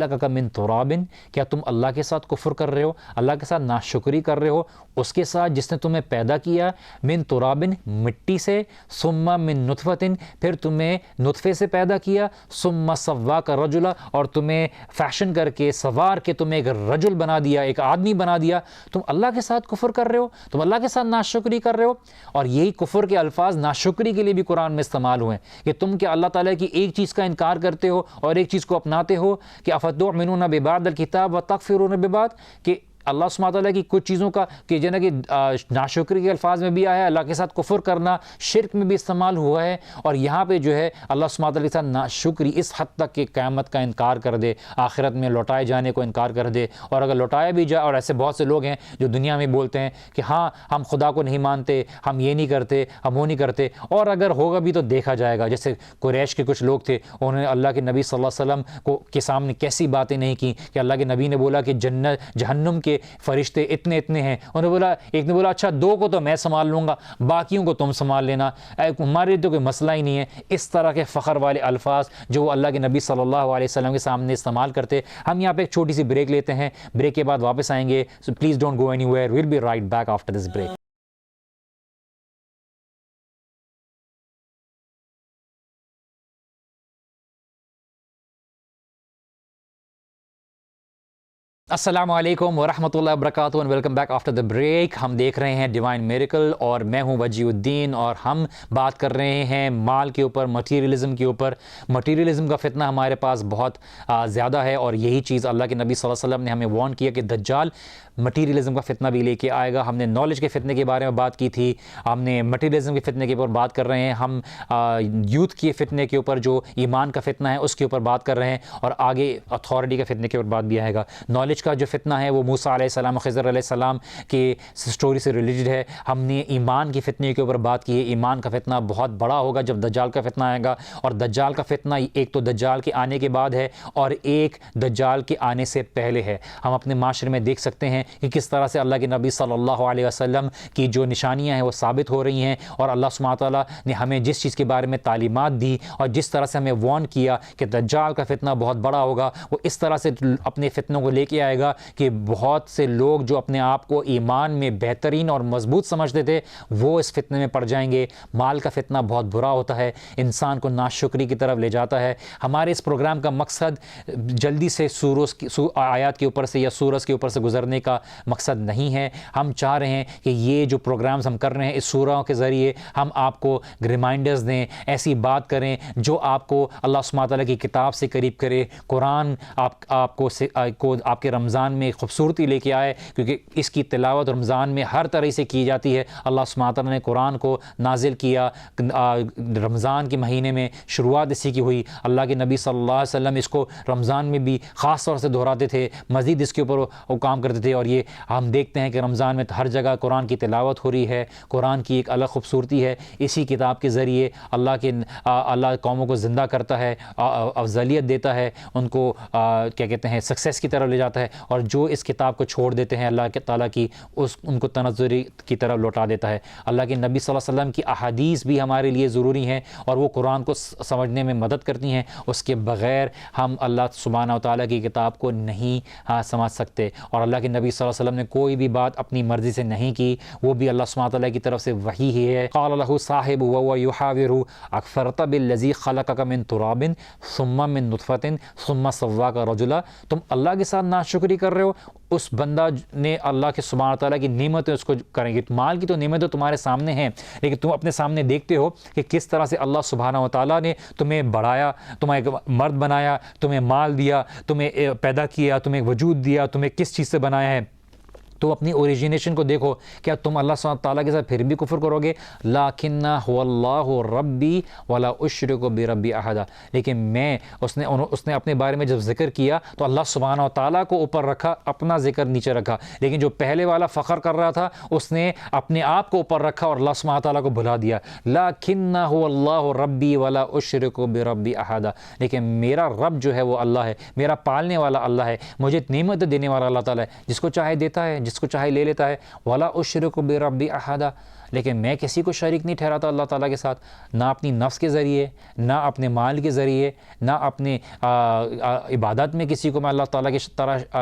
خلقک من تراب, کیا تم اللہ کے ساتھ کفر کر رہے ہو, اللہ کے ساتھ ناشکری کر رہے ہو اس کے ساتھ جس نے تمہیں پیدا کیا, من تراب مٹی سے, ثم من نطفۃ پھر تمہیں نطفے سے پیدا کیا, ثم سواک رجلا اور تمہیں فیشن کر کے سوار کے تمہیں ایک رجل بنا دیا, ایک آدمی بنا دیا. تم اللہ کے ساتھ کفر کر رہے ہو, تم اللہ کے ساتھ ناشکری کر رہے ہو. اور یہی کفر کے الفاظ ناشکری کے لیے بھی قرآن میں استعمال ہوئے ہیں کہ تم کیا اللہ تعالیٰ کی ایک چیز کا انکار کرتے ہو اور ایک چیز کو اپناتے ہو, کہ افتؤمنون ببعض الکتاب وتکفرون ببعض, کہ اللہ سبحانہ تعالیٰ کی کچھ چیزوں کا کہ جو کہ ناشکری کے الفاظ میں بھی آیا ہے, اللہ کے ساتھ کفر کرنا شرک میں بھی استعمال ہوا ہے, اور یہاں پہ جو ہے اللہ سبحانہ تعالیٰ کے ساتھ ناشکری اس حد تک کہ قیامت کا انکار کر دے, آخرت میں لوٹائے جانے کو انکار کر دے. اور اگر لوٹایا بھی جائے, اور ایسے بہت سے لوگ ہیں جو دنیا میں بولتے ہیں کہ ہاں ہم خدا کو نہیں مانتے, ہم یہ نہیں کرتے, ہم وہ نہیں کرتے, اور اگر ہوگا بھی تو دیکھا جائے گا. جیسے قریش کے کچھ لوگ تھے, انہوں نے اللہ کے نبی صلی اللہ علیہ وسلم کے سامنے کیسی باتیں نہیں کی کہ اللہ کے نبی نے بولا کہ جہنم کے فرشتے اتنے ہیں. انہوں نے بولا, ایک نے بولا اچھا 2 کو تو میں سنبھال لوں گا, باقیوں کو تم سنبھال لینا, ہمارے تو کوئی مسئلہ ہی نہیں ہے. اس طرح کے فخر والے الفاظ جو وہ اللہ کے نبی صلی اللہ علیہ وسلم کے سامنے استعمال کرتے. ہم یہاں پہ ایک چھوٹی سی بریک لیتے ہیں, بریک کے بعد واپس آئیں گے. So please don't go anywhere, we'll be right back after this break. السلام علیکم ورحمۃ اللہ وبرکاتہ and welcome back after the break. ہم دیکھ رہے ہیں ڈیوائن میریکل اور میں ہوں وجیہ الدین, اور ہم بات کر رہے ہیں مال کے اوپر, مٹیریلزم کے اوپر. مٹیریلزم کا فتنہ ہمارے پاس بہت زیادہ ہے, اور یہی چیز اللہ کے نبی صلی اللہ علیہ وسلم نے ہمیں وارن کیا کہ دجال مٹیریلزم کا فتنہ بھی لے کے آئے گا. ہم نے نالج کے فتنے کے بارے میں بات کی تھی, ہم نے مٹیریلزم کے فتنے کے اوپر بات کر رہے ہیں, ہم یوتھ کے فتنے کے اوپر جو ایمان کا فتنہ ہے اس کے اوپر بات کر رہے ہیں, اور آگے اتھارٹی کا فتنے کے اوپر بات بھی آئے گا. نالج کا جو فتنہ ہے وہ موسیٰ علیہ السلام اور خضر علیہ السلام کے سٹوری سے ریلیٹڈ ہے. ہم نے ایمان کی فتنے کے اوپر بات کی ہے, ایمان کا فتنہ بہت بڑا ہوگا جب دجال کا فتنہ آئے گا. اور دجال کا فتنہ ایک تو دجال کے آنے کے بعد ہے اور ایک دجال کے آنے سے پہلے ہے. ہم اپنے معاشرے میں دیکھ سکتے ہیں کہ کس طرح سے اللہ کے نبی صلی اللہ علیہ وسلم کی جو نشانیاں ہیں وہ ثابت ہو رہی ہیں, اور اللہ سبحانہ تعالیٰ نے ہمیں جس چیز کے بارے میں تعلیمات دی اور جس طرح سے ہمیں وارن کیا کہ دجال کا فتنہ بہت بڑا ہوگا, وہ اس طرح سے اپنے فتنوں کو لے کے آئے گا کہ بہت سے لوگ جو اپنے آپ کو ایمان میں بہترین اور مضبوط سمجھتے تھے وہ اس فتنے میں پڑ جائیں گے. مال کا فتنہ بہت برا ہوتا ہے, انسان کو ناشکری کی طرف لے جاتا ہے. ہمارے اس پروگرام کا مقصد جلدی سے آیات کے اوپر سے یا سورج کے اوپر سے گزرنے کا مقصد نہیں ہے. ہم چاہ رہے ہیں کہ یہ جو پروگرامز ہم کر رہے ہیں اس سورہوں کے ذریعے ہم آپ کو ریمائنڈرز دیں, ایسی بات کریں جو آپ کو اللہ سبحانہ تعالیٰ کی کتاب سے قریب کرے. قرآن آپ کو آپ کے رمضان میں خوبصورتی لے کے آئے, کیونکہ اس کی تلاوت رمضان میں ہر طرح سے کی جاتی ہے. اللہ سبحانہ تعالیٰ نے قرآن کو نازل کیا رمضان کے مہینے میں, شروعات اسی کی ہوئی. اللہ کے نبی صلی اللہ علیہ وسلم اس کو رمضان میں بھی خاص طور سے دہراتے تھے, مزید اس کے اوپر وہ کام کرتے تھے. اور یہ ہم دیکھتے ہیں کہ رمضان میں ہر جگہ قرآن کی تلاوت ہو رہی ہے. قرآن کی ایک الگ خوبصورتی ہے. اسی کتاب کے ذریعے اللہ قوموں کو زندہ کرتا ہے, افضلیت دیتا ہے, ان کو کیا کہتے ہیں سکسیس کی طرف لے جاتا ہے. اور جو اس کتاب کو چھوڑ دیتے ہیں اللہ تعالیٰ کی ان کو تنزلی کی طرف لوٹا دیتا ہے۔ اللہ کے نبی صلی اللہ علیہ وسلم کی احادیث بھی ہمارے لیے ضروری ہیں اور وہ قرآن کو سمجھنے میں مدد کرتی ہیں، اس کے بغیر ہم اللہ سبحانہ و تعالیٰ کی کتاب کو نہیں سمجھ سکتے۔ اور اللہ کے نبی صلی اللہ علیہ وسلم نے کوئی بھی بات اپنی مرضی سے نہیں کی، وہ بھی اللہ سبحانہ و تعالیٰ کی طرف سے وحی ہی ہے۔ قال له صاحب وهو يحاوره اکفرت بالذی خلقک من تراب ثم من نطفۃ ثم سواک رجلا، تم اللہ کے ساتھ ناشکری کر رہے ہو۔ اس بندہ نے اللہ کے سبحانہ تعالیٰ کی نعمتیں اس کو کریں گی، مال کی تو نعمتیں تمہارے سامنے ہیں، لیکن تم اپنے سامنے دیکھتے ہو کہ کس طرح سے اللہ سبحانہ و تعالیٰ نے تمہیں بڑھایا، تمہیں ایک مرد بنایا، تمہیں مال دیا، تمہیں پیدا کیا، تمہیں وجود دیا، تمہیں کس چیز سے بنایا ہے۔ تو اپنی اوریجنیشن کو دیکھو، کیا تم اللہ سبحانہ تعالیٰ کے ساتھ پھر بھی کفر کرو گے؟ لَٰكِنَّ هُوَ اللَّهُ رَبِّي وَلَا أُشْرِكُ بِرَبِّي أَحَدًا، لیکن اس نے اپنے بارے میں جب ذکر کیا تو اللہ سبحانہ و تعالیٰ کو اوپر رکھا، اپنا ذکر نیچے رکھا، لیکن جو پہلے والا فخر کر رہا تھا اس نے اپنے آپ کو اوپر رکھا اور اللہ سبحانہ تعالیٰ کو بھلا دیا۔ لَٰكِنَّ هُوَ اللَّهُ رَبِّي وَلَا أُشْرِكُ بِرَبِّي أَحَدًا، لیکن میرا رب جو ہے وہ اللہ ہے، میرا پالنے والا اللہ ہے، مجھے نعمت دینے والا اللہ تعالیٰ ہے، جس کو چاہے دیتا ہے، جس کو چاہے لے لیتا ہے۔ وَلَا أُشْرِكُ بِرَبِّي أَحَدًا، لیکن میں کسی کو شریک نہیں ٹھہراتا اللہ تعالیٰ کے ساتھ، نہ اپنی نفس کے ذریعے، نہ اپنے مال کے ذریعے، نہ اپنے عبادت میں کسی کو میں اللہ تعالیٰ کے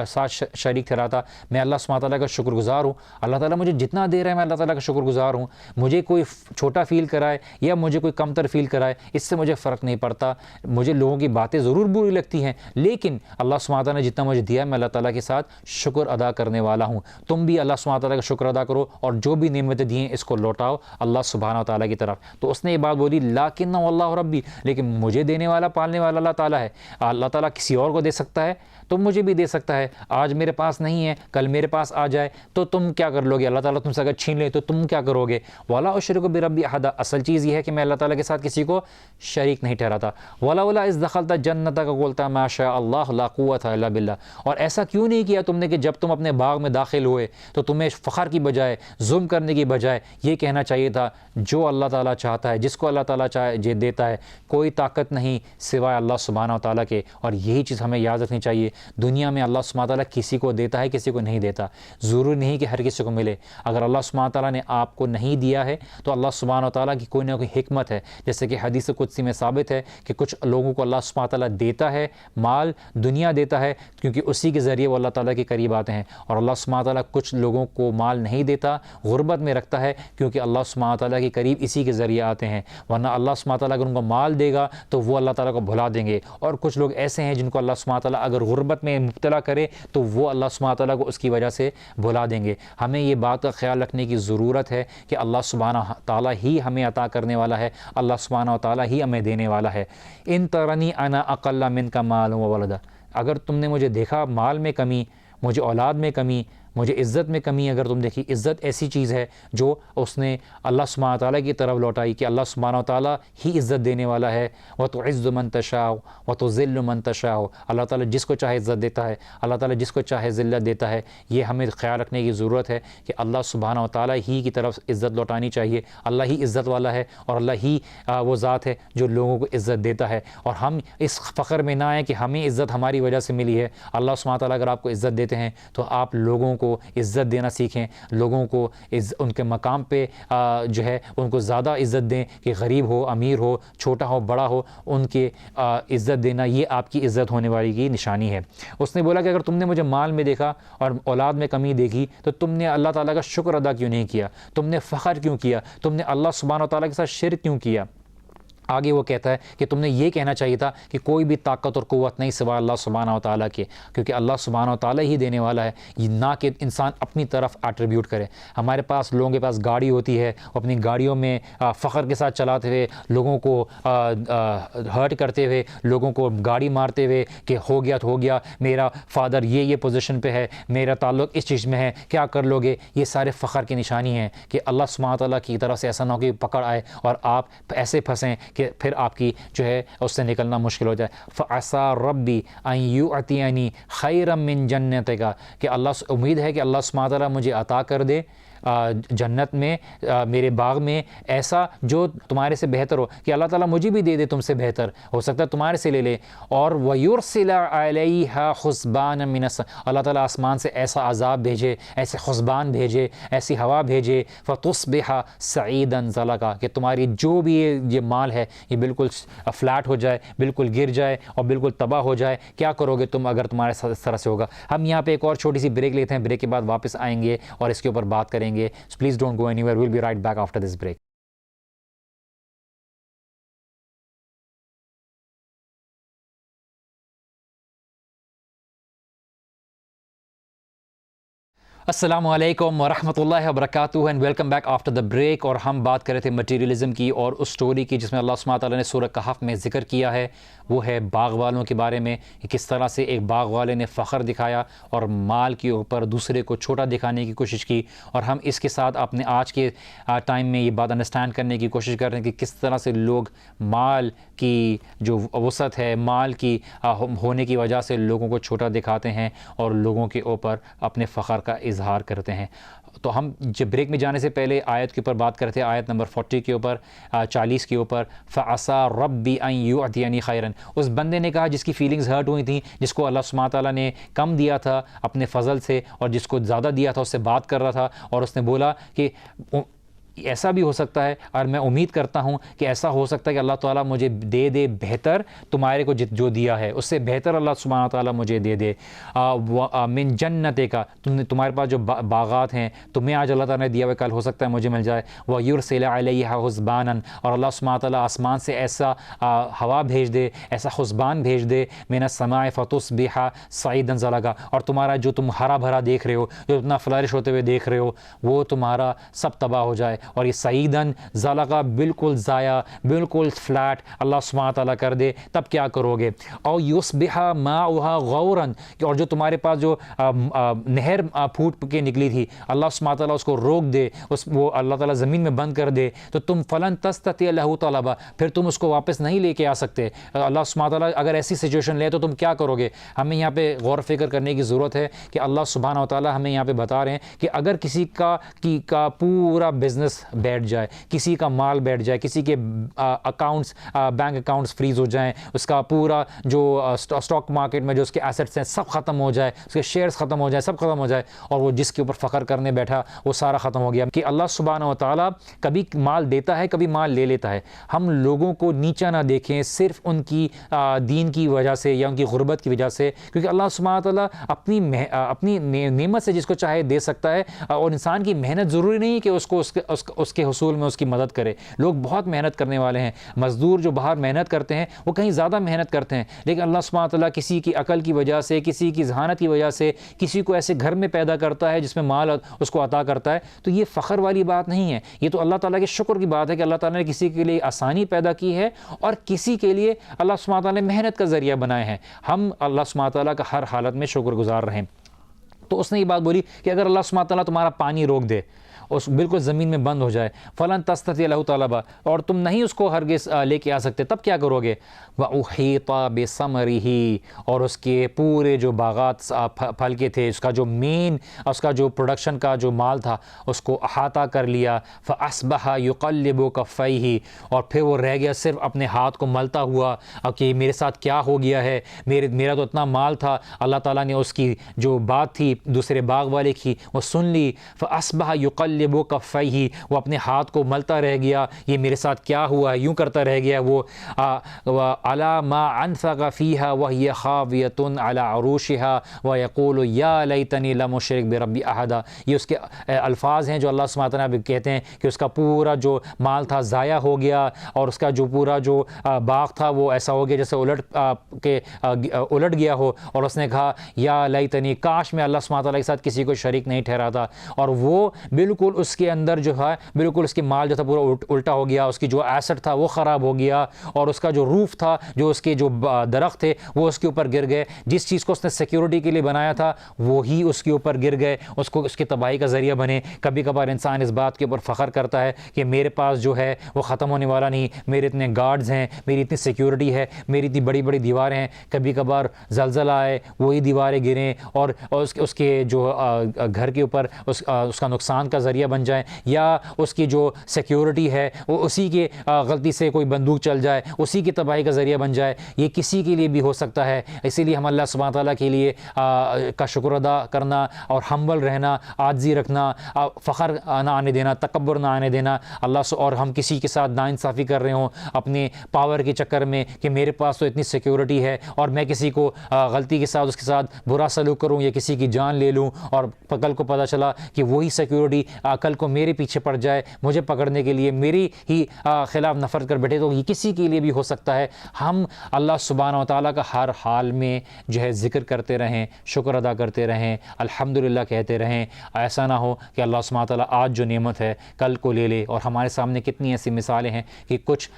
ساتھ شریک ٹھہراتا۔ میں اللہ سبحانہ تعالیٰ کا شکر گزار ہوں، اللہ تعالیٰ مجھے جتنا دے رہا ہے میں اللہ تعالیٰ کا شکر گزار ہوں۔ مجھے کوئی چھوٹا فیل کرائے یا مجھے کوئی کمتر فیل کرائے، اس سے مجھے فرق نہیں پڑتا۔ مجھے لوگوں کی باتیں ضرور بری لگتی ہیں، لیکن اللہ سبحانہ تعالیٰ نے جتنا مجھے دیا ہے میں اللہ تعالیٰ کے ساتھ شکر ادا کرنے والا ہوں۔ تم بھی اللہ سبحانہ تعالیٰ کا شکر ادا کرو اور جو بھی نعمتیں دی ہیں اس کو لوٹاؤ اللہ سبحانہ تعالیٰ کی طرف۔ تو اس نے یہ بات بولی لیکن واللہ ربی، لیکن مجھے دینے والا پالنے والا اللہ تعالیٰ ہے۔ اللہ تعالیٰ کسی اور کو دے سکتا ہے تو مجھے بھی دے سکتا ہے۔ آج میرے پاس نہیں ہے، کل میرے پاس آ جائے تو تم کیا کر لو گے؟ اللہ تعالیٰ تم سے اگر چھین لے تو تم کیا کرو گے؟ وَلَا أُشْرِكُ بِرَبِّي أَحَدًا، اصل چیز یہ ہے کہ میں اللہ تعالیٰ کے ساتھ کسی کو شریک نہیں ٹھہراتا۔ وَلَوْلَا إِذْ دَخَلْتَ جَنَّتَكَ قُلْتَ مَا شَاءَ اللَّهُ لَا قُوَّةَ إِلَّا بِاللَّهِ، اور ایسا کیوں نہیں کیا تم نے کہ جب تم اپنے باغ میں داخل ہوئے تو تمہیں فخر کی بجائے، ظلم کرنے کی بجائے یہ کہنا چاہیے تھا جو اللہ تعالیٰ چاہتا ہے، جس کو اللہ تعالیٰ چاہے دیتا ہے، کوئی طاقت نہیں سوائے اللہ سبحانہ و تعالیٰ کے۔ اور یہی چیز ہمیں یاد رکھنی چاہیے، دنیا میں اللہ سبحانہ تعالیٰ کسی کو دیتا ہے، کسی کو نہیں دیتا، ضروری نہیں کہ ہر کسی کو ملے۔ اگر اللہ سبحانہ تعالیٰ نے آپ کو نہیں دیا ہے تو اللہ سبحانہ و تعالیٰ کی کوئی نہ کوئی حکمت ہے، جیسے کہ حدیث قدسی میں ثابت ہے کہ کچھ لوگوں کو اللہ سبحانہ تعالیٰ دیتا ہے مال، دنیا دیتا ہے، کیونکہ اسی کے ذریعے وہ اللہ تعالیٰ کے قریب آتے ہیں، اور اللہ سبحانہ تعالیٰ کچھ لوگوں کو مال نہیں دیتا، غربت میں رکھتا ہے، کیونکہ اللہ سبحانہ تعالیٰ کے قریب اسی کے ذریعے آتے ہیں، ورنہ اللہ سبحانہ تعالیٰ اگر ان کو مال دے گا تو وہ اللہ تعالیٰ کو بھلا دیں گے۔ اور کچھ لوگ ایسے ہیں جن کو اللہ سبحانہ تعالیٰ اگر غربت میں مبتلا کرے تو وہ اللہ سبحانہ تعالیٰ کو اس کی وجہ سے بھلا دیں گے۔ ہمیں یہ بات کا خیال رکھنے کی ضرورت ہے کہ اللہ سبحانہ تعالیٰ ہی ہمیں عطا کرنے والا ہے، اللہ سبحانہ تعالیٰ ہی ہمیں دینے والا ہے۔ ان ترنی انا اقل منک مالا وولدا، اگر تم نے مجھے دیکھا مال میں کمی، مجھے اولاد میں کمی، مجھے عزت میں کمی اگر تم دیکھی، عزت ایسی چیز ہے جو اس نے اللہ سبحانہ تعالیٰ کی طرف لوٹائی کہ اللہ سبحانہ تعالیٰ ہی عزت دینے والا ہے۔ وَتُعِزُّ مَن تَشَاءُ وَتُذِلُّ مَن تَشَاءُ، اللہ تعالیٰ جس کو چاہے عزت دیتا ہے، اللہ تعالیٰ جس کو چاہے ذلت دیتا ہے۔ یہ ہمیں خیال رکھنے کی ضرورت ہے کہ اللہ سبحانہ تعالیٰ ہی کی طرف عزت لوٹانی چاہیے، اللہ ہی عزت والا ہے اور اللہ ہی وہ ذات ہے جو لوگوں کو عزت دیتا ہے، اور ہم اس فخر میں نہ آئیں کہ ہمیں عزت ہماری وجہ سے ملی ہے۔ اللہ سبحانہ تعالیٰ اگر آپ کو عزت دیتے ہیں تو آپ لوگوں کو عزت دینا سیکھیں، لوگوں کو ان کے مقام پہ جو ہے ان کو زیادہ عزت دیں، کہ غریب ہو، امیر ہو، چھوٹا ہو، بڑا ہو، ان کے عزت دینا یہ آپ کی عزت ہونے والی کی نشانی ہے۔ اس نے بولا کہ اگر تم نے مجھے مال میں دیکھا اور اولاد میں کمی دیکھی تو تم نے اللہ تعالیٰ کا شکر ادا کیوں نہیں کیا؟ تم نے فخر کیوں کیا؟ تم نے اللہ سبحانہ تعالیٰ کے ساتھ شرک کیوں کیا؟ آگے وہ کہتا ہے کہ تم نے یہ کہنا چاہیے تھا کہ کوئی بھی طاقت اور قوت نہیں سوائے اللہ سبحانہ و تعالیٰ کے، کیونکہ اللہ سبحانہ و تعالیٰ ہی دینے والا ہے، یہ نہ کہ انسان اپنی طرف ایٹریبیوٹ کرے۔ ہمارے پاس لوگوں کے پاس گاڑی ہوتی ہے، وہ اپنی گاڑیوں میں فخر کے ساتھ چلاتے ہوئے، لوگوں کو ہرٹ کرتے ہوئے، لوگوں کو گاڑی مارتے ہوئے کہ ہو گیا تو ہو گیا، میرا فادر یہ پوزیشن پہ ہے، میرا تعلق اس چیز میں ہے، کیا کر لو گے؟ یہ سارے فخر کی نشانی ہیں کہ اللہ سبحانہ تعالیٰ کی طرف سے ایسا نہ ہو کہ پکڑ آئے اور آپ ایسے پھنسیں کہ پھر آپ کی جو ہے اس سے نکلنا مشکل ہو جائے۔ فَعَسَىٰ رَبِّي أَن يُؤْتِيَنِي خَيْرًا مِّن جَنَّتِكَ، کہ اللہ امید ہے کہ اللہ سبحانہ تعالیٰ مجھے عطا کر دے جنت میں میرے باغ میں ایسا جو تمہارے سے بہتر ہو, کہ اللہ تعالیٰ مجھے بھی دے دے تم سے بہتر, ہو سکتا ہے تمہارے سے لے لے. اور وَيُرْسِلَ عَلَيْهَا خُسْبَانًا مِّنَ السَّمَاءِ, اللہ تعالیٰ آسمان سے ایسا عذاب بھیجے, ایسے خسبان بھیجے, ایسی ہوا بھیجے, فَتُصْبِحَ صَعِيدًا زَلَقًا, کہ تمہاری جو بھی یہ مال ہے یہ بالکل فلیٹ ہو جائے, بالکل گر جائے اور بالکل تباہ ہو جائے. کیا کرو گے تم اگر تمہارے ساتھ اس طرح سے ہوگا؟ ہم یہاں پہ ایک اور چھوٹی سی بریک لیتے ہیں, بریک کے بعد واپس آئیں گے اور اس کے اوپر بات کریں گے. Please don't go anywhere, we'll be right back after this break. السلام علیکم ورحمۃ اللہ وبرکاتہ and welcome back after the break. اور ہم بات کر رہے تھے مٹیریلزم کی اور اس سٹوری کی جس میں اللہ سبحانہ تعالیٰ نے سورہ کہف میں ذکر کیا ہے. وہ ہے باغ والوں کے بارے میں, کہ کس طرح سے ایک باغ والے نے فخر دکھایا اور مال کے اوپر دوسرے کو چھوٹا دکھانے کی کوشش کی. اور ہم اس کے ساتھ اپنے آج کے ٹائم میں یہ بات انڈرسٹینڈ کرنے کی کوشش کر رہے ہیں کہ کس طرح سے لوگ مال کی جو وسعت ہے, مال کی ہونے کی وجہ سے لوگوں کو چھوٹا دکھاتے ہیں اور لوگوں کے اوپر اپنے فخر کا اظہار کرتے ہیں. تو ہم جب بریک میں جانے سے پہلے آیت کے اوپر بات کرتے تھے, آیت نمبر 40 کے اوپر, 40 کے اوپر, فَعَسَىٰ رَبِّي أَن يُعْطِيَنِي خَيْرًا. اس بندے نے کہا جس کی فیلنگز ہرٹ ہوئی تھیں, جس کو اللہ سبحانہ تعالیٰ نے کم دیا تھا اپنے فضل سے اور جس کو زیادہ دیا تھا اس سے بات کر رہا تھا, اور اس نے بولا کہ ایسا بھی ہو سکتا ہے اور میں امید کرتا ہوں کہ ایسا ہو سکتا ہے کہ اللہ تعالیٰ مجھے دے دے بہتر تمہارے کو جو دیا ہے اس سے بہتر اللہ سبحانہ تعالیٰ مجھے دے دے. من جنت کا, تمہارے پاس جو باغات ہیں تمہیں آج اللہ تعالیٰ نے دیا ہوا, کل ہو سکتا ہے مجھے مل جائے. وَيُرْسِلَ عَلَيْهَا حُسْبَانًا, اور اللہ سبحانہ تعالیٰ آسمان سے ایسا ہوا بھیج دے, ایسا خسبان بھیج دے, مِنَ السَّمَاءِ فَتُصْبِحَ صَعِيدًا زَلَقًا, اور تمہارا جو تم ہرا بھرا دیکھ رہے ہو, جو اتنا فلرش ہوتے ہوئے دیکھ رہے ہو, وہ تمہارا سب تباہ ہو جائے. اور یہ سعیداً زلقہ بالکل ضائع, بالکل فلیٹ اللہ سبحانہ تعالیٰ کر دے, تب کیا کرو گے؟ او یصبح ماؤها غوراً, اور جو تمہارے پاس جو نہر پھوٹ کے نکلی تھی اللہ سبحانہ تعالیٰ اس کو روک دے, وہ اللہ تعالیٰ زمین میں بند کر دے, تو تم فلن تستطیع لہ طلبا, پھر تم اس کو واپس نہیں لے کے آ سکتے. اللہ سبحانہ تعالیٰ اگر ایسی سچویشن لے تو تم کیا کرو گے؟ ہمیں یہاں پہ غور و فکر کرنے کی ضرورت ہے کہ اللہ سبحانہ تعالیٰ ہمیں یہاں پہ بتا رہے ہیں کہ اگر کسی کا پورا بزنس بیٹھ جائے, کسی کا مال بیٹھ جائے, کسی کے اکاؤنٹس بینک اکاؤنٹس فریز ہو جائیں, اس کا پورا جو اسٹاک مارکیٹ میں جو اس کے ایسٹس ہیں سب ختم ہو جائے, اس کے شیئرز ختم ہو جائیں, سب ختم ہو جائے, اور وہ جس کے اوپر فخر کرنے بیٹھا وہ سارا ختم ہو گیا. کہ اللہ سبحانہ و تعالیٰ کبھی مال دیتا ہے, کبھی مال لے لیتا ہے. ہم لوگوں کو نیچا نہ دیکھیں صرف ان کی دین کی وجہ سے یا ان کی غربت کی وجہ سے, کیونکہ اللہ سبحانہ و تعالیٰ اپنی نعمت سے جس کو چاہے دے سکتا ہے, اور انسان کی محنت ضروری نہیں کہ اس کے حصول میں اس کی مدد کرے. لوگ بہت محنت کرنے والے ہیں, مزدور جو باہر محنت کرتے ہیں وہ کہیں زیادہ محنت کرتے ہیں, لیکن اللہ سبحانہ تعالیٰ کسی کی عقل کی وجہ سے, کسی کی ذہانت کی وجہ سے کسی کو ایسے گھر میں پیدا کرتا ہے جس میں مال اس کو عطا کرتا ہے. تو یہ فخر والی بات نہیں ہے, یہ تو اللہ تعالیٰ کے شکر کی بات ہے کہ اللہ تعالیٰ نے کسی کے لیے آسانی پیدا کی ہے اور کسی کے لیے اللہ سبحانہ تعالیٰ نے محنت کا ذریعہ بنائے ہیں. ہم اللہ سبحانہ تعالیٰ کا ہر حالت میں شکر گزار رہیں. تو اس نے یہ بات بولی کہ اگر اللہ سبحانہ تعالیٰ تمہارا پانی روک دے, اس بالکل زمین میں بند ہو جائے, فلن تستطیع لہ طلبا, اور تم نہیں اس کو ہرگز لے کے آ سکتے, تب کیا کرو گے؟ وَأُحِيطَ بِثَمَرِهِ, اور اس کے پورے جو باغات پھل کے تھے, اس کا جو مین, اس کا جو پروڈکشن کا جو مال تھا اس کو احاطہ کر لیا. فَأَصْبَحَ يُقَلِّبُ كَفَّيْهِ, اور پھر وہ رہ گیا صرف اپنے ہاتھ کو ملتا ہوا کہ میرے ساتھ کیا ہو گیا ہے, میرا تو اتنا مال تھا. اللہ تعالیٰ نے اس کی جو بات تھی دوسرے باغ والے کی وہ سن لی. فَأَصْبَحَ يُقَلِّبُ كَفَّيْهِ, وہ اپنے ہاتھ کو ملتا رہ گیا, یہ میرے ساتھ کیا ہوا ہے, یوں کرتا رہ گیا. وہ عَلَىٰ مَا أَنفَقَ فِيهَا وَهِيَ خَاوِيَةٌ عَلَىٰ عُرُوشِهَا وَيَقُولُ يَا لَيْتَنِي لَمْ أُشْرِكْ بِرَبِّي أَحَدًا. یہ اس کے الفاظ ہیں جو اللہ سبحانہ تعالیٰ کہتے ہیں کہ اس کا پورا جو مال تھا ضائع ہو گیا, اور اس کا جو پورا جو باغ تھا وہ ایسا ہو گیا جیسے الٹ گیا ہو. اور اس نے کہا یا لیتنی, کاش میں اللہ سبحانہ تعالیٰ کے ساتھ کسی کو شریک نہیں ٹھہراتا. اور وہ بالکل اس کے اندر جو ہے بالکل اس کے مال جو تھا پورا الٹا ہو گیا, اس کی جو ایسٹ تھا وہ خراب ہو گیا, اور اس کا جو روف تھا, جو اس کے جو درخت تھے وہ اس کے اوپر گر گئے. جس چیز کو اس نے سیکیورٹی کے لیے بنایا تھا وہی اس کے اوپر گر گئے, اس کی تباہی کا ذریعہ بنے. کبھی کبھار انسان اس بات کے اوپر فخر کرتا ہے کہ میرے پاس جو ہے وہ ختم ہونے والا نہیں, میرے اتنے گارڈز ہیں, میری اتنی سیکیورٹی ہے, میری اتنی بڑی بڑی دیواریں ہیں. کبھی کبھار زلزلہ آئے, وہی دیواریں گریں, اور اس کے جو گھر کے اوپر اس کا نقصان کا ذریعہ بن جائیں، یا اس کی جو سیکیورٹی ہے وہ اسی کے غلطی سے کوئی بندوق چل جائے، اسی کی تباہی کا ذریعہ بن جائے، یہ کسی کے لیے بھی ہو سکتا ہے۔ اسی لیے ہم اللہ سبحانہ تعالیٰ کے لیے کا شکر ادا کرنا اور ہمبل رہنا، عاجزی رکھنا، فخر نہ آنے دینا، تکبر نہ آنے دینا، اور ہم کسی کے ساتھ ناانصافی کر رہے ہوں اپنے پاور کے چکر میں کہ میرے پاس تو اتنی سیکیورٹی ہے اور میں کسی کو غلطی کے ساتھ اس کے ساتھ برا سلوک کروں یا کسی کی جان لے لوں، اور کل کو پتہ چلا کہ وہی سیکیورٹی کل کو میرے پیچھے پڑ جائے مجھے پکڑنے کے لیے، میری ہی خلاف نفرت کر بیٹھے، تو یہ کسی کے لیے بھی ہو سکتا ہے۔ ہم اللہ سبحانہ و تعالیٰ کا ہر حال میں جو ہے ذکر کرتے رہیں، شکر ادا کرتے رہیں، الحمدللہ کہتے رہیں۔ ایسا نہ ہو کہ اللہ سبحانہ تعالیٰ آج جو نعمت ہے کل کو لے لے۔ اور ہمارے سامنے کتنی ایسی مثالیں ہیں کہ کچھ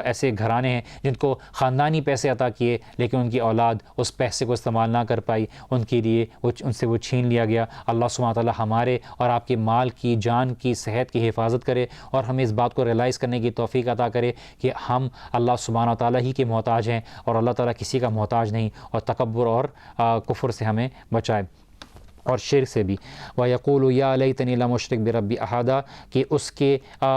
ایسے گھرانے ہیں جن کو خاندانی پیسے عطا کیے لیکن ان کی اولاد اس پیسے کو استعمال نہ کر پائی، ان کے لیے ان سے وہ چھین لیا گیا۔ اللہ سبحانہ تعالیٰ ہمارے اور آپ کے مال کی، جان کی، صحت کی حفاظت کرے اور ہمیں اس بات کو ریلائز کرنے کی توفیق عطا کرے کہ ہم اللہ سبحانہ تعالیٰ ہی کے محتاج ہیں اور اللہ تعالیٰ کسی کا محتاج نہیں، اور تکبر اور کفر سے ہمیں بچائے اور شرک سے بھی۔ وَيَقُولُ يَا لَيْتَنِي لَمْ أُشْرِكْ بِرَبِّي أَحَدًا، کہ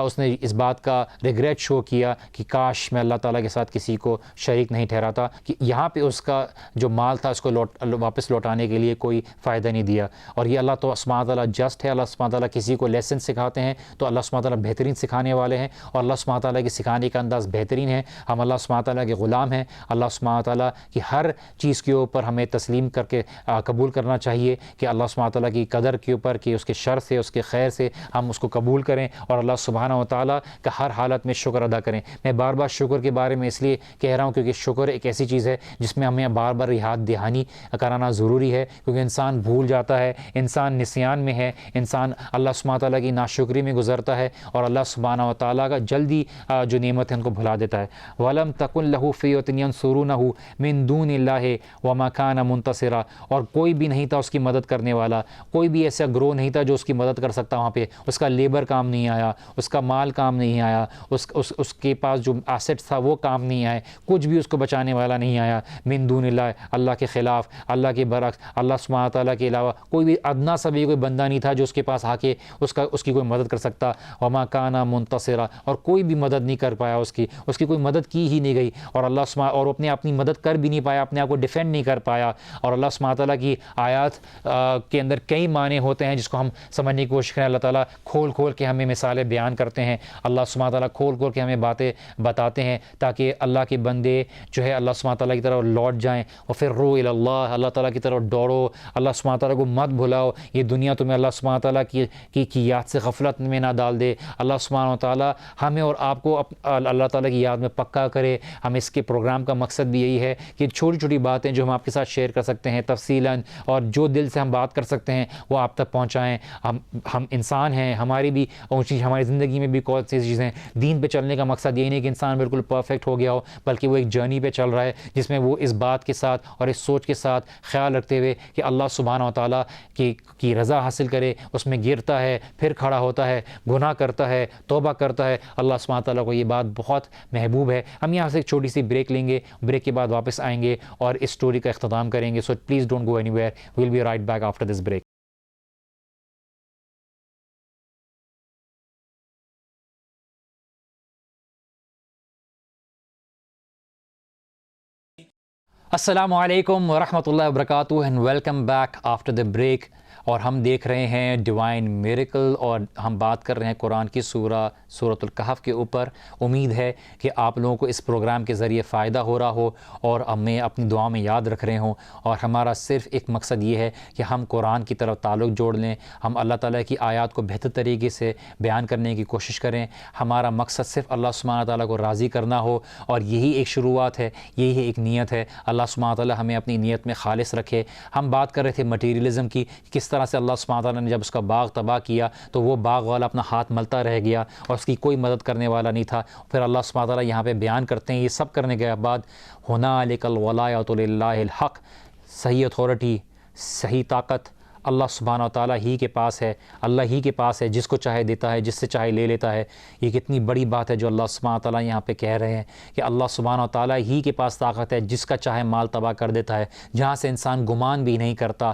اس نے اس بات کا ریگریٹ شو کیا کہ کاش میں اللہ تعالیٰ کے ساتھ کسی کو شریک نہیں ٹھہراتا، کہ یہاں پہ اس کا جو مال تھا اس کو واپس لوٹانے کے لیے کوئی فائدہ نہیں دیا۔ اور یہ اللہ تو سبحانہ تعالیٰ جسٹ ہے، اللہ سبحانہ تعالیٰ کسی کو لیسن سکھاتے ہیں تو اللہ سبحانہ تعالیٰ بہترین سکھانے والے ہیں، اور اللہ سبحانہ تعالیٰ کے سکھانے کا انداز بہترین ہے۔ ہم اللہ سبحانہ تعالیٰ کے غلام ہیں، اللہ سبحانہ تعالیٰ کی ہر چیز کے اوپر ہمیں تسلیم کر کے قبول کرنا چاہیے کہ اللہ سبحانہ تعالیٰ کی قدر کے اوپر، کہ اس کے شر سے، اس کے خیر سے ہم اس کو قبول کریں اور اللہ سبحانہ و تعالیٰ کا ہر حالت میں شکر ادا کریں۔ میں بار بار شکر کے بارے میں اس لیے کہہ رہا ہوں کیونکہ شکر ایک ایسی چیز ہے جس میں ہمیں بار بار یاد دہانی کرانا ضروری ہے، کیونکہ انسان بھول جاتا ہے، انسان نسیان میں ہے، انسان اللہ سبحانہ تعالیٰ کی ناشکری میں گزرتا ہے اور اللہ سبحانہ و تعالیٰ کا جلدی جو نعمت ہے ان کو بھلا دیتا ہے۔ وَلَمْ تَكُنْ لَهُ فِئَةٌ يَنْصُرُونَهُ مِن دُونِ اللَّهِ وَمَا كَانَ مُنتَصِرًا، اور کوئی بھی نہیں تھا اس کی مدد کرنے والا، کوئی بھی ایسا گروہ نہیں تھا جو اس کی مدد کر سکتا، وہاں پہ اس کا لیبر کام نہیں آیا، اس کا مال کام نہیں آیا، اس کے پاس جو ایسٹس تھا وہ کام نہیں آئے، کچھ بھی اس کو بچانے والا نہیں آیا۔ من دون اللہ، اللہ کے خلاف، اللہ کے برعکس، اللہ سبحانہ تعالیٰ کے علاوہ کوئی بھی ادنا سا بھی کوئی بندہ نہیں تھا جو اس کے پاس آ کے اس کی کوئی مدد کر سکتا۔ وما کان منتصرا، اور کوئی بھی مدد نہیں کر پایا اس کی کوئی مدد کی ہی نہیں گئی، اور اللہ سبحانہ اور اپنی مدد کر بھی نہیں پایا، اپنے آپ کو ڈیفینڈ نہیں کر پایا۔ اور اللہ سبحانہ تعالیٰ کی آیات کے اندر کئی معنی ہوتے ہیں جس کو ہم سمجھنے کی کوشش کریں۔ اللہ تعالیٰ کھول کے ہمیں مثالیں بیان کرتے ہیں، اللہ سبحانہ تعالیٰ کھول کے ہمیں باتیں بتاتے ہیں تاکہ اللہ کے بندے جو ہے اللہ سبحانہ تعالیٰ کی طرف لوٹ جائیں، وَفِرُّوا إِلَى اللَّهِ، اللہ تعالیٰ کی طرف دوڑو، اللہ سبحانہ تعالیٰ کو مت بھلاؤ، یہ دنیا تمہیں اللہ سبحانہ تعالیٰ کی یاد سے غفلت میں نہ ڈال دے۔ اللہ سبحانہ تعالیٰ ہمیں اور آپ کو اللہ تعالیٰ کی یاد میں پکا کرے۔ ہم اس کے پروگرام کا مقصد بھی یہی ہے کہ چھوٹی چھوٹی باتیں جو ہم آپ کے ساتھ شیئر کر سکتے ہیں تفصیلاً، اور جو دل سے ہم بات کر سکتے ہیں وہ آپ تک پہنچائیں۔ ہم انسان ہیں، ہماری بھی اونچی، ہماری زندگی میں بھی کون سی چیزیں، دین پہ چلنے کا مقصد یہ نہیں کہ انسان بالکل پرفیکٹ ہو گیا ہو، بلکہ وہ ایک جرنی پہ چل رہا ہے جس میں وہ اس بات کے ساتھ اور اس سوچ کے ساتھ خیال رکھتے ہوئے کہ اللہ سبحانہ و تعالیٰ کی رضا حاصل کرے، اس میں گرتا ہے پھر کھڑا ہوتا ہے، گناہ کرتا ہے، توبہ کرتا ہے۔ اللہ سبحانہ تعالیٰ کو یہ بات بہت محبوب ہے۔ ہم یہاں سے ایک چھوٹی سی بریک لیں گے، بریک کے بعد واپس آئیں گے اور اس سٹوری کا اختتام کریں گے۔ So please don't go anywhere, we will be right back after this break. السلام علیکم ورحمۃ اللہ وبرکاتہ and welcome back after the break. اور ہم دیکھ رہے ہیں ڈیوائن میریکل، اور ہم بات کر رہے ہیں قرآن کی سورۃ الکہف کے اوپر۔ امید ہے کہ آپ لوگوں کو اس پروگرام کے ذریعے فائدہ ہو رہا ہو اور ہمیں اپنی دعا میں یاد رکھ رہے ہوں، اور ہمارا صرف ایک مقصد یہ ہے کہ ہم قرآن کی طرف تعلق جوڑ لیں، ہم اللہ تعالیٰ کی آیات کو بہتر طریقے سے بیان کرنے کی کوشش کریں۔ ہمارا مقصد صرف اللہ سبحانہ تعالیٰ کو راضی کرنا ہو، اور یہی ایک شروعات ہے، یہی ایک نیت ہے۔ اللہ سبحانہ تعالیٰ ہمیں اپنی نیت میں خالص رکھے۔ ہم بات کر رہے تھے مٹیریلزم کی، کس طرح سے اللہ سبحانہ تعالیٰ نے جب اس کا باغ تباہ کیا تو وہ باغ والا اپنا ہاتھ ملتا رہ گیا اور اس کی کوئی مدد کرنے والا نہیں تھا۔ پھر اللہ سبحانہ تعالیٰ یہاں پہ بیان کرتے ہیں، یہ سب کرنے کے بعد ہنالک الولایۃ للہ الحق، صحیح اتھارٹی، صحیح طاقت اللہ سبحانہ تعالیٰ ہی کے پاس ہے، اللہ ہی کے پاس ہے، جس کو چاہے دیتا ہے، جس سے چاہے لے لیتا ہے۔ یہ کتنی بڑی بات ہے جو اللہ سبحانہ تعالیٰ یہاں پہ کہہ رہے ہیں کہ اللہ سبحانہ تعالیٰ ہی کے پاس طاقت ہے، جس کا چاہے مال تباہ کر دیتا ہے، جہاں سے انسان گمان بھی نہیں کرتا۔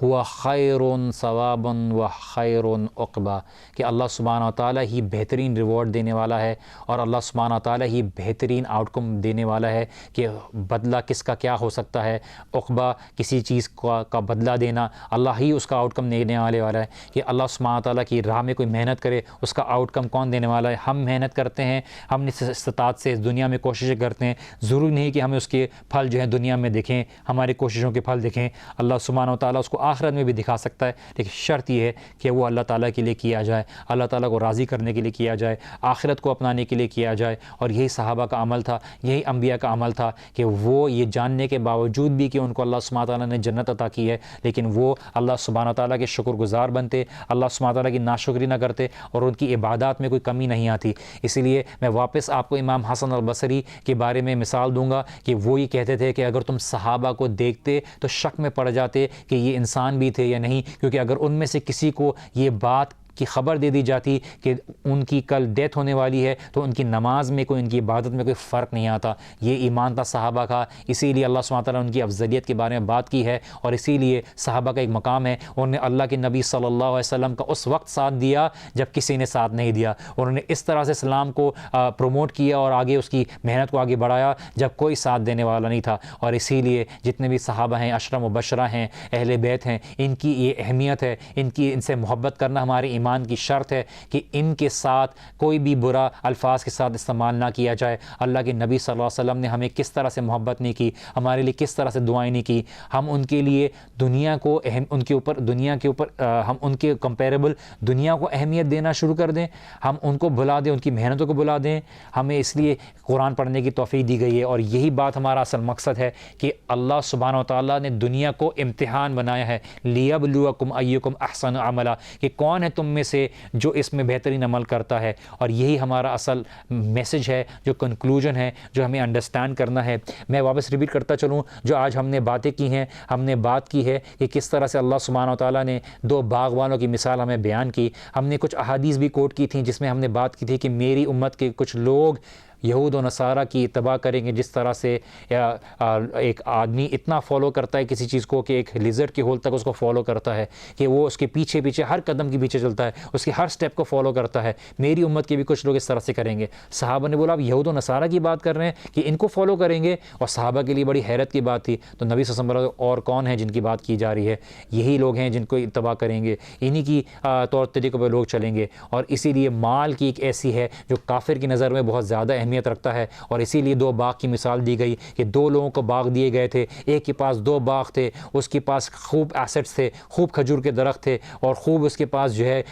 ہوا خیر ثوابا و خیر عقبا، کہ اللہ سبحانہ و تعالیٰ ہی بہترین ریوارڈ دینے والا ہے، اور اللہ سبحانہ و تعالیٰ ہی بہترین آؤٹ کم دینے والا ہے کہ بدلہ کس کا کیا ہو سکتا ہے۔ عقبہ کسی چیز کا بدلہ دینا، اللہ ہی اس کا آؤٹ کم دینے والے والا ہے، کہ اللہ سبحانہ و تعالیٰ کی راہ میں کوئی محنت کرے اس کا آؤٹ کم کون دینے والا ہے؟ ہم محنت کرتے ہیں، ہم اس استطاعت سے اس دنیا میں کوششیں کرتے ہیں، ضروری نہیں کہ ہمیں اس کے پھل جو ہیں دنیا میں دکھیں، ہماری کوششوں کے پھل دکھیں، اللہ سبحانہ و تعالیٰ اس کو آخرت میں بھی دکھا سکتا ہے، لیکن شرط یہ ہے کہ وہ اللہ تعالیٰ کے لیے کیا جائے، اللہ تعالیٰ کو راضی کرنے کے لیے کیا جائے، آخرت کو اپنانے کے لیے کیا جائے۔ اور یہی صحابہ کا عمل تھا، یہی انبیاء کا عمل تھا کہ وہ یہ جاننے کے باوجود بھی کہ ان کو اللہ سبحانہ تعالیٰ نے جنت عطا کی ہے، لیکن وہ اللہ سبحانہ تعالیٰ کے شکر گزار بنتے، اللہ سبحانہ تعالیٰ کی ناشکری نہ کرتے، اور ان کی عبادات میں کوئی کمی نہیں آتی۔ اسی لیے میں واپس آپ کو امام حسن البصری کے بارے میں مثال دوں گا کہ وہ یہ کہتے تھے کہ اگر تم صحابہ کو دیکھتے تو شک میں پڑ جاتے کہ یہ انسان بھی تھے یا نہیں، کیونکہ اگر ان میں سے کسی کو یہ بات کی خبر دے دی جاتی کہ ان کی کل ڈیتھ ہونے والی ہے تو ان کی نماز میں کوئی، ان کی عبادت میں کوئی فرق نہیں آتا۔ یہ ایمان تھا صحابہ کا، اسی لیے اللہ سبحانہ تعالیٰ نے ان کی افضلیت کے بارے میں بات کی ہے، اور اسی لیے صحابہ کا ایک مقام ہے، انہوں نے اللہ کے نبی صلی اللہ علیہ وسلم کا اس وقت ساتھ دیا جب کسی نے ساتھ نہیں دیا، انہوں نے اس طرح سے اسلام کو پروموٹ کیا اور آگے اس کی محنت کو آگے بڑھایا جب کوئی ساتھ دینے والا نہیں تھا۔ اور اسی لیے جتنے بھی صحابہ ہیں، عشرہ مبشرہ ہیں، اہل بیت ہیں، ان کی یہ اہمیت ہے، ان سے محبت کرنا ہمارے ایمان کی شرط ہے کہ ان کے ساتھ کوئی بھی برا الفاظ کے ساتھ استعمال نہ کیا جائے۔ اللہ کے نبی صلی اللہ علیہ وسلم نے ہمیں کس طرح سے محبت نہیں کی، ہمارے لیے کس طرح سے دعائیں نہیں کی، ہم ان کے لیے دنیا کو ان کے اوپر ہم ان کے کمپیریبل دنیا کو اہمیت دینا شروع کر دیں، ہم ان کو بھلا دیں، ان کی محنتوں کو بھلا دیں۔ ہمیں اس لیے قرآن پڑھنے کی توفیق دی گئی ہے، اور یہی بات ہمارا اصل مقصد ہے کہ اللہ سبحانہ و تعالیٰ نے دنیا کو امتحان بنایا ہے، لیبلوکم ایکم احسن عملا، کہ کون ہے تم میں سے جو اس میں بہترین عمل کرتا ہے۔ اور یہی ہمارا اصل میسج ہے، جو کنکلوژن ہے، جو ہمیں انڈرسٹینڈ کرنا ہے۔ میں واپس ریپیٹ کرتا چلوں، جو آج ہم نے باتیں کی ہیں، ہم نے بات کی ہے کہ کس طرح سے اللہ سبحانہ و تعالیٰ نے دو باغبانوں کی مثال ہمیں بیان کی، ہم نے کچھ احادیث بھی کوٹ کی تھیں جس میں ہم نے بات کی تھی کہ میری امت کے کچھ لوگ یہود و نصارہ کی اتباع کریں گے، جس طرح سے ایک آدمی اتنا فالو کرتا ہے کسی چیز کو کہ ایک لیزرڈ کی ہول تک اس کو فالو کرتا ہے، کہ وہ اس کے پیچھے ہر قدم کے پیچھے چلتا ہے، اس کے ہر سٹیپ کو فالو کرتا ہے۔ میری امت کے بھی کچھ لوگ اس طرح سے کریں گے۔ صحابہ نے بولا اب یہود و نصارہ کی بات کر رہے ہیں کہ ان کو فالو کریں گے، اور صحابہ کے لیے بڑی حیرت کی بات تھی۔ تو نبی صلی اللہ علیہ وسلم اور کون ہیں جن کی بات کی جا رہی ہے؟ یہی لوگ ہیں جن کو اتباع کریں گے، انہی کی طور طریقوں پہ لوگ چلیں گے۔ اور اسی لیے مال کی ایک ایسی ہے جو کافر کی نظر میں بہت زیادہ اہمیت رکھتا ہے، اور اسی لیے دو باغ کی مثال دی گئی کہ دو لوگوں کو باغ دیے گئے تھے، ایک کے پاس دو باغ تھے، اس کے پاس خوب ایسٹس تھے، خوب کھجور کے درخت تھے، اور خوب اس کے پاس جو ہے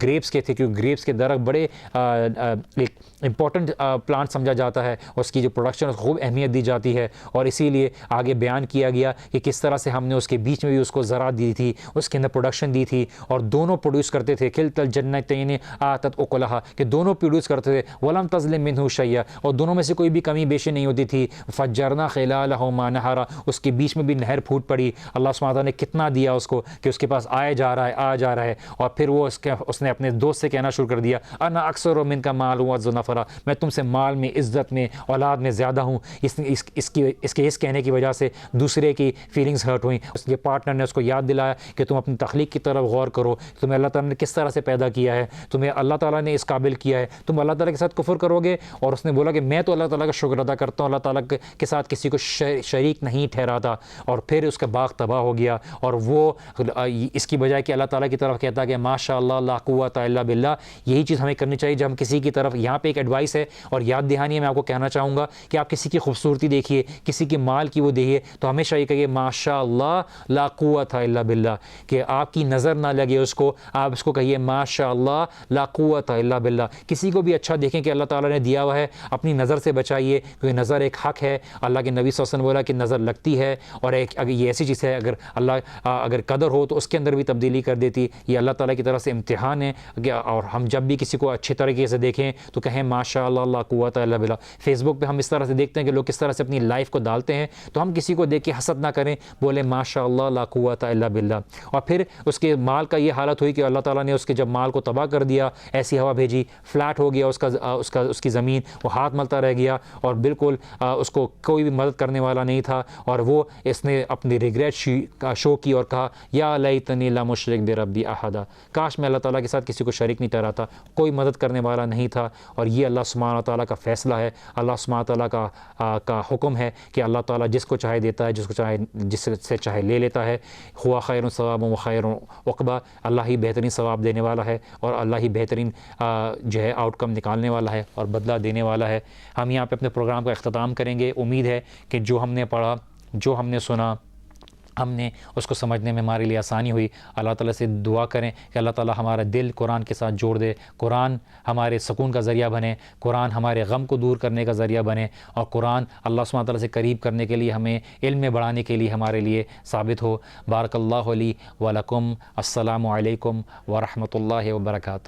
گریپس کے تھے، کیونکہ گریپس کے درخت بڑے ایک امپورٹنٹ پلانٹ سمجھا جاتا ہے، اس کی جو پروڈکشن خوب اہمیت دی جاتی ہے۔ اور اسی لیے آگے بیان کیا گیا کہ کس طرح سے ہم نے اس کے بیچ میں بھی اس کو زراعت دی تھی، اس کے اندر پروڈکشن دی تھی، اور دونوں پروڈیوس کرتے تھے، کھلتا الجنتین آتت اکلہا، کہ دونوں پروڈیوس کرتے تھے، ولم تظلم منہ شیئا، اور دونوں میں سے کوئی بھی کمی بیشی نہیں ہوتی تھی۔ فجرنا خلالہما نہرا، اس کے بیچ میں بھی نہر پھوٹ پڑی۔ اللہ سبحانہ تعالیٰ نے کتنا دیا اس کو کہ اس کے پاس آیا جا رہا ہے، اور پھر وہ اس نے اپنے دوست سے کہنا شروع کر دیا، انا اکثر منک مال و نفرا، میں تم سے مال میں، عزت میں، اولاد میں زیادہ ہوں۔ اس کہنے کی وجہ سے دوسرے کی فیلنگز ہرٹ ہوئیں۔ اس کے پارٹنر نے اس کو یاد دلایا کہ تم اپنی تخلیق کی طرف غور کرو، تمہیں اللہ تعالیٰ نے کس طرح سے پیدا کیا ہے، تمہیں اللہ تعالیٰ نے اس قابل کیا ہے، تم اللہ تعالیٰ کے ساتھ کفر کرو گے۔ اور اس نے بولا کہ میں تو اللہ تعالیٰ کا شکر ادا کرتا ہوں، اللہ تعالیٰ کے ساتھ کسی کو شریک نہیں ٹھہراتا۔ اور پھر اس کا باغ تباہ ہو گیا، اور وہ اس کی بجائے کہ اللہ تعالیٰ کی طرف کہتا کہ ماشاء اللہ لا قوت الا باللہ، یہی چیز ہمیں کرنی چاہیے جب ہم کسی کی طرف، یہاں پہ ایک ایڈوائس ہے اور یاد دہانی ہے، میں آپ کو کہنا چاہوں گا کہ آپ کسی کی خوبصورتی دیکھیے، کسی کے مال کی وہ دیکھیے، تو ہمیشہ یہ کہیے ماشاء اللہ لا قوت الا باللہ، کہ آپ کی نظر نہ لگے اس کو، آپ اس کو کہیے ماشاء اللہ لا قوت الا باللہ۔ کسی کو بھی اچھا دیکھیں کہ اللہ تعالیٰ نے دیا ہوا ہے، اپنی نظر سے بچائیے، کیونکہ نظر ایک حق ہے۔ اللہ کے نبی صلی اللہ علیہ وسلم بولا کہ نظر لگتی ہے، اور اگر یہ ایسی چیز ہے اگر قدر ہو تو اس کے اندر بھی تبدیلی کر دیتی۔ یہ اللہ تعالیٰ کی طرف سے امتحان ہے، اور ہم جب بھی کسی کو اچھے طریقے سے دیکھیں تو کہیں ماشاء اللہ لا قوت الا باللہ۔ فیس بک پہ ہم اس طرح سے دیکھتے ہیں کہ لوگ کس طرح سے اپنی لائف کو ڈالتے ہیں، تو ہم کسی کو دیکھ کے حسد نہ کریں، بولے ماشاء اللہ لا قوت الا باللہ۔ اور پھر اس کے مال کا یہ حالت ہوئی کہ اللہ تعالیٰ نے اس کے جب مال کو تباہ کر دیا، ایسی ہوا بھیجی، فلیٹ ہو گیا اس کی زمین، العالمین وہ ہاتھ ملتا رہ گیا اور بالکل اس کو کوئی بھی مدد کرنے والا نہیں تھا، اور وہ اس نے اپنی ریگریٹ شو کی اور کہا یا لیتنی لم اشرک بربی احدا، کاش میں اللہ تعالیٰ کے ساتھ کسی کو شریک نہیں ٹھہراتا، کوئی مدد کرنے والا نہیں تھا۔ اور یہ اللہ سبحانہ تعالیٰ کا فیصلہ ہے، اللہ سبحانہ تعالیٰ کا حکم ہے کہ اللہ تعالیٰ جس کو چاہے دیتا ہے، جس سے چاہے لے لیتا ہے۔ ہوا خیر ثواب و خیر عقبہ، اللہ ہی بہترین ثواب دینے والا ہے اور اللہ ہی بہترین جو ہے آؤٹ کم نکالنے والا ہے اور بدلہ دینے والا ہے۔ ہم یہاں پہ اپنے پروگرام کا اختتام کریں گے۔ امید ہے کہ جو ہم نے پڑھا، جو ہم نے سنا، ہم نے اس کو سمجھنے میں ہمارے لیے آسانی ہوئی۔ اللہ تعالیٰ سے دعا کریں کہ اللہ تعالیٰ ہمارا دل قرآن کے ساتھ جوڑ دے، قرآن ہمارے سکون کا ذریعہ بنے، قرآن ہمارے غم کو دور کرنے کا ذریعہ بنے، اور قرآن اللہ سبحانہ تعالیٰ سے قریب کرنے کے لیے، ہمیں علم میں بڑھانے کے لیے ہمارے لیے ثابت ہو۔ بارک اللہ لی و لکم۔ السلام علیکم ورحمۃ اللہ وبرکاتہ۔